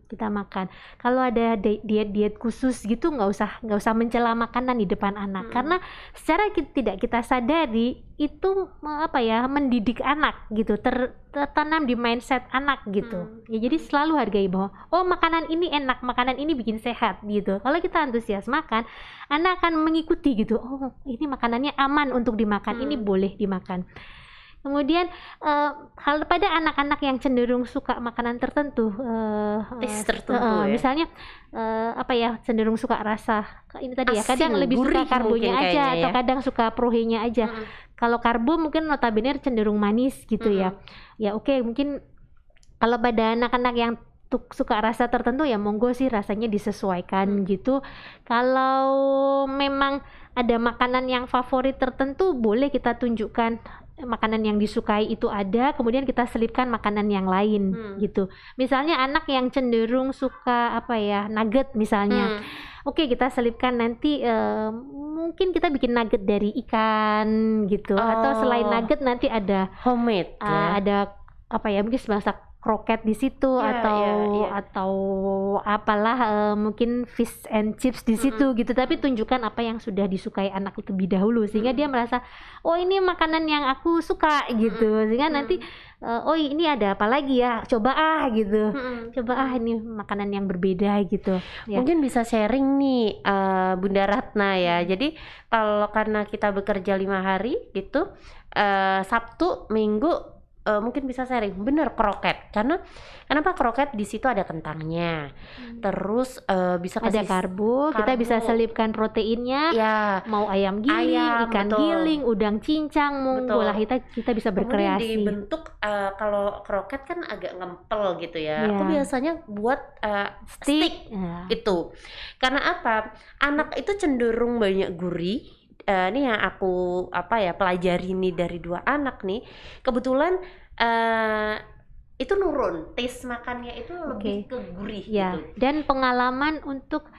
Speaker 2: kita makan. Kalau ada diet khusus gitu nggak usah mencela makanan di depan anak, karena secara tidak kita sadari itu mendidik anak gitu, tertanam di mindset anak gitu. Ya jadi selalu hargai bahwa makanan ini enak, makanan ini bikin sehat gitu. Kalau kita antusias makan, anak akan mengikuti gitu. Ini makanannya aman untuk dimakan, ini boleh dimakan. Kemudian hal pada anak-anak yang cenderung suka makanan tertentu,
Speaker 1: ya?
Speaker 2: Misalnya cenderung suka rasa ini tadi asin, kadang lebih suka karbonya aja atau kadang suka prohenya aja. Kalau karbo mungkin notabene cenderung manis gitu ya. Ya oke, mungkin kalau pada anak-anak yang suka rasa tertentu ya monggo sih rasanya disesuaikan gitu. Kalau memang ada makanan yang favorit tertentu, boleh kita tunjukkan makanan yang disukai itu ada, kemudian kita selipkan makanan yang lain gitu. Misalnya anak yang cenderung suka nugget misalnya, oke, kita selipkan nanti mungkin kita bikin nugget dari ikan gitu, atau selain nugget nanti ada
Speaker 1: homemade
Speaker 2: ada mungkin masak kroket di situ, atau apalah mungkin fish and chips di situ gitu. Tapi tunjukkan apa yang sudah disukai anak itu lebih dahulu, sehingga dia merasa ini makanan yang aku suka gitu, sehingga nanti ini ada apa lagi ya, coba gitu, coba ini makanan yang berbeda gitu ya.
Speaker 1: Mungkin bisa sharing nih Bunda Ratna ya. Jadi kalau karena kita bekerja 5 hari gitu, Sabtu, Minggu mungkin bisa sharing bener kroket, karena kenapa kroket di situ ada kentangnya, terus bisa
Speaker 2: ada karbo, kita bisa selipkan proteinnya, mau ayam giling, ikan giling, udang cincang, monggo lah, kita bisa berkreasi.
Speaker 1: Kemudian dibentuk kalau kroket kan agak ngempel gitu ya. Aku biasanya buat stick itu, karena apa? Anak itu cenderung banyak gurih. Ini yang aku pelajari nih dari 2 anak nih, kebetulan itu nurun taste makannya itu lebih ke gurih gitu.
Speaker 2: Dan pengalaman untuk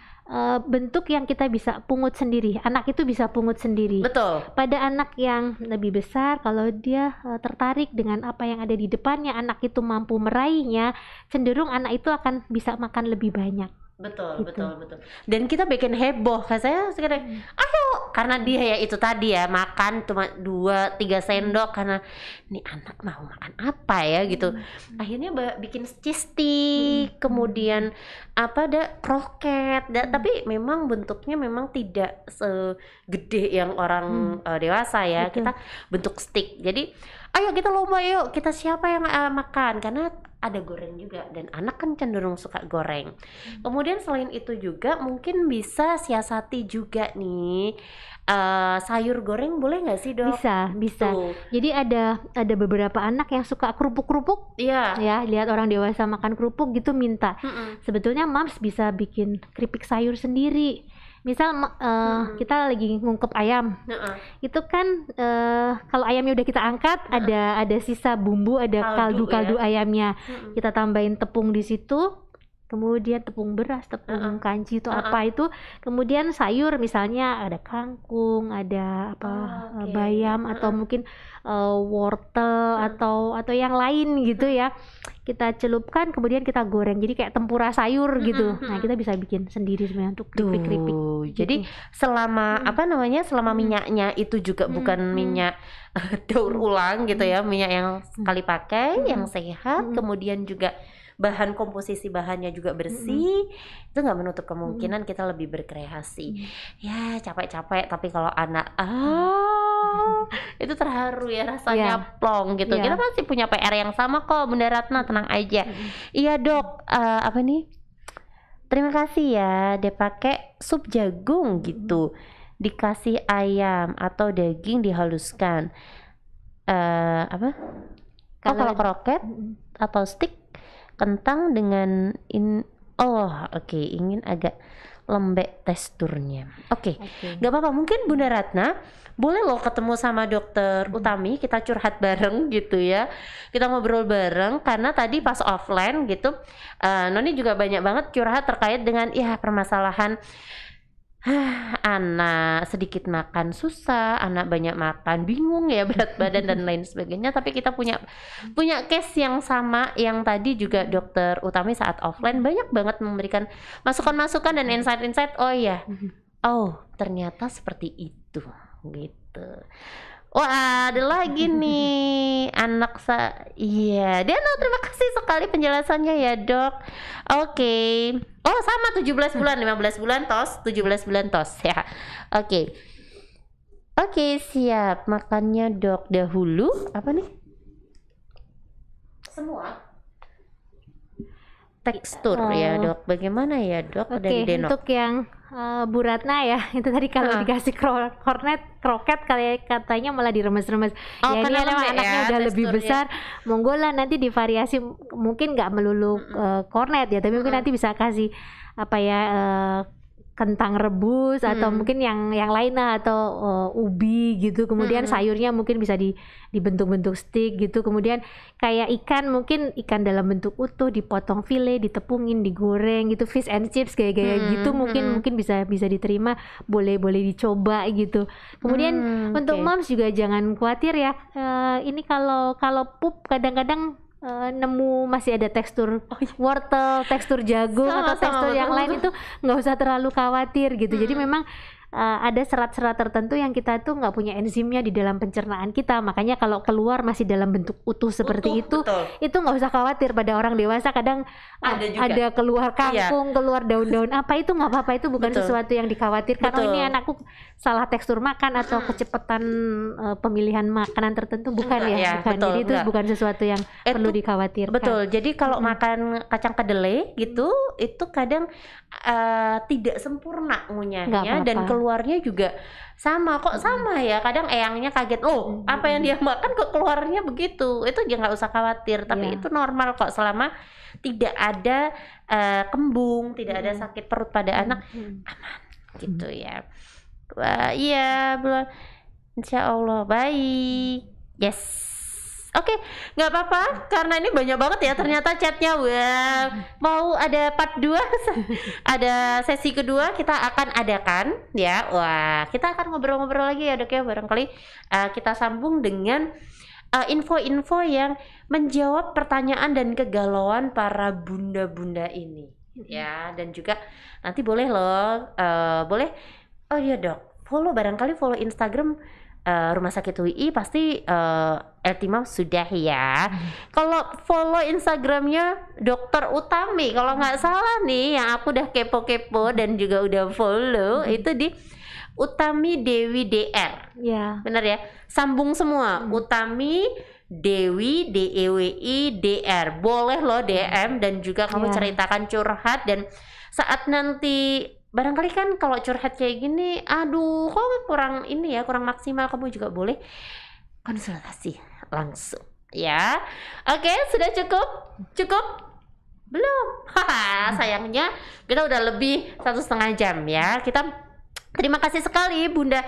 Speaker 2: bentuk yang kita bisa pungut sendiri, anak itu bisa pungut sendiri.
Speaker 1: Betul.
Speaker 2: Pada anak yang lebih besar, kalau dia tertarik dengan apa yang ada di depannya, anak itu mampu meraihnya, cenderung anak itu akan bisa makan lebih banyak.
Speaker 1: Betul. Dan kita bikin heboh, saya sekedar ayo, karena dia ya itu tadi ya, makan cuma 2-3 sendok, karena ini anak mau makan apa ya gitu. Akhirnya bikin cheese stick, kemudian ada kroket, tapi memang bentuknya memang tidak segede yang orang dewasa ya. Kita bentuk stick. Jadi ayo kita lomba, yuk kita siapa yang makan, karena ada goreng juga, dan anak kan cenderung suka goreng. Kemudian selain itu juga mungkin bisa siasati juga nih, sayur goreng boleh nggak sih, Dok?
Speaker 2: Bisa. Jadi ada beberapa anak yang suka kerupuk-kerupuk, ya lihat orang dewasa makan kerupuk gitu minta. Sebetulnya moms bisa bikin keripik sayur sendiri. Misal kita lagi ngungkep ayam, itu kan kalau ayamnya udah kita angkat, ada sisa bumbu, ada kaldu ayamnya, kita tambahin tepung di situ, kemudian tepung beras, tepung kanji itu kemudian sayur, misalnya ada kangkung, ada bayam, atau mungkin wortel, atau yang lain gitu ya, kita celupkan, kemudian kita goreng, jadi kayak tempura sayur gitu. Nah, kita bisa bikin sendiri sebenarnya untuk keripik-keripik.
Speaker 1: Jadi selama selama minyaknya itu juga bukan minyak daur ulang gitu ya, minyak yang sekali pakai, yang sehat, kemudian juga bahan komposisi bahannya juga bersih, itu nggak menutup kemungkinan kita lebih berkreasi. Ya capek-capek, tapi kalau anak itu terharu ya rasanya, plong gitu. Kita masih punya PR yang sama kok, Bunda Ratna, tenang aja. Iya, Dok, terima kasih ya, dia pakai sup jagung gitu, dikasih ayam atau daging dihaluskan. Kalau kroket atau stick kentang dengan ingin agak lembek teksturnya. Nggak apa-apa, mungkin Bunda Ratna boleh loh ketemu sama Dokter Utami, kita curhat bareng gitu ya, kita ngobrol bareng, karena tadi pas offline gitu Noni juga banyak banget curhat terkait dengan permasalahan anak sedikit makan susah, anak banyak makan bingung ya berat badan dan lain sebagainya. Tapi kita punya case yang sama yang tadi juga Dokter Utami saat offline banyak banget memberikan masukan-masukan dan insight-insight. Oh ya, oh ternyata seperti itu gitu. Wah, ada lagi nih anak iya, Deno, terima kasih sekali penjelasannya ya dok. Oke. Oh sama 17 bulan, 15 bulan tos, 17 bulan tos ya. Oke. Oke, siap. Makannya dok dahulu apa nih? Semua tekstur ya dok. Bagaimana ya dok dari Deno?
Speaker 2: Untuk yang Bu Ratna ya, itu tadi kalau dikasih kroket katanya malah diremes-remes. Ya ini anaknya udah lebih besar, monggo lah nanti divariasi, mungkin nggak melulu kornet ya, tapi mungkin nanti bisa kasih apa ya, kentang rebus atau mungkin yang lain lah, atau ubi gitu. Kemudian sayurnya mungkin bisa dibentuk-bentuk stick gitu. Kemudian kayak ikan, mungkin ikan dalam bentuk utuh dipotong file, ditepungin, digoreng gitu, fish and chips kayak gitu. Mungkin bisa diterima, boleh dicoba gitu. Kemudian untuk moms juga jangan khawatir ya. Ini kalau pup kadang-kadang nemu masih ada tekstur wortel, tekstur jagung atau tekstur yang lain, itu nggak usah terlalu khawatir gitu. Jadi memang ada serat-serat tertentu yang kita tuh nggak punya enzimnya di dalam pencernaan kita, makanya kalau keluar masih dalam bentuk utuh seperti itu nggak usah khawatir. Pada orang dewasa kadang ada keluar kangkung, keluar daun-daun apa, itu nggak apa-apa, itu bukan sesuatu yang dikhawatirkan. Oh ini anakku salah tekstur makan atau kecepatan pemilihan makanan tertentu, bukan ya, bukan. Jadi itu bukan sesuatu yang perlu dikhawatirkan.
Speaker 1: Betul. Jadi kalau makan kacang kedelai gitu, itu kadang tidak sempurna ngunyahnya dan keluarnya juga sama ya. Kadang eyangnya kaget, oh apa yang dia makan kok keluarnya begitu. Itu dia nggak usah khawatir, tapi itu normal kok selama tidak ada kembung, tidak ada sakit perut pada anak, aman gitu ya. Wah iya, belum, insya Allah baik. Yes. Oke, nggak apa-apa karena ini banyak banget ya ternyata chatnya. Wah, mau ada part 2 ada sesi kedua kita akan adakan ya. Wah, kita akan ngobrol-ngobrol lagi ya dok ya, barangkali kita sambung dengan info-info yang menjawab pertanyaan dan kegalauan para bunda-bunda ini ya. Dan juga nanti boleh loh, boleh, oh iya dok, barangkali follow Instagram Rumah Sakit UI pasti Eltima sudah ya. Kalau follow Instagramnya Dokter Utami, kalau nggak salah nih yang aku udah kepo-kepo dan juga udah follow, itu di Utami Dewi DR. Ya. Bener ya? Sambung semua. Utami Dewi DEWI DR. Boleh loh DM dan juga kamu ceritakan curhat, dan saat nanti barangkali kan kalau curhat kayak gini, aduh kok kurang ini ya, kurang maksimal, kamu juga boleh konsultasi langsung ya. Oke, sudah cukup belum? Haha, sayangnya kita udah lebih 1,5 jam ya. Kita terima kasih sekali Bunda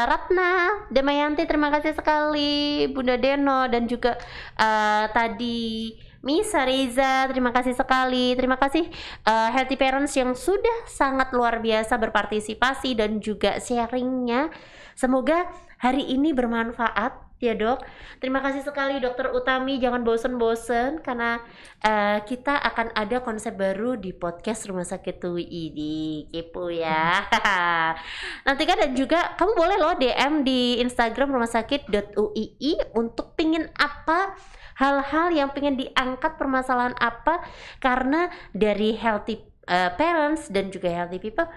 Speaker 1: Ratna Damayanti, terima kasih sekali Bunda Deno, dan juga tadi Misa Reza, terima kasih sekali. Terima kasih Healthy Parents yang sudah sangat luar biasa berpartisipasi dan juga sharingnya. Semoga hari ini bermanfaat ya dok. Terima kasih sekali Dokter Utami, jangan bosen-bosen karena kita akan ada konsep baru di podcast Rumah Sakit UI di kepo ya. Nanti kan, dan juga kamu boleh loh DM di Instagram rumahsakit.uii untuk pingin apa, hal-hal yang pengen diangkat, permasalahan apa, karena dari Healthy Parents dan juga Healthy People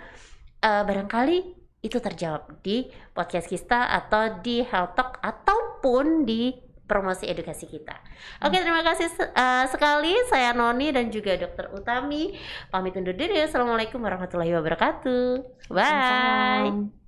Speaker 1: barangkali itu terjawab di podcast kita atau di Health Talk ataupun di promosi edukasi kita. Oke, terima kasih sekali. Saya Noni dan juga Dokter Utami pamit undur diri. Assalamualaikum warahmatullahi wabarakatuh. Bye.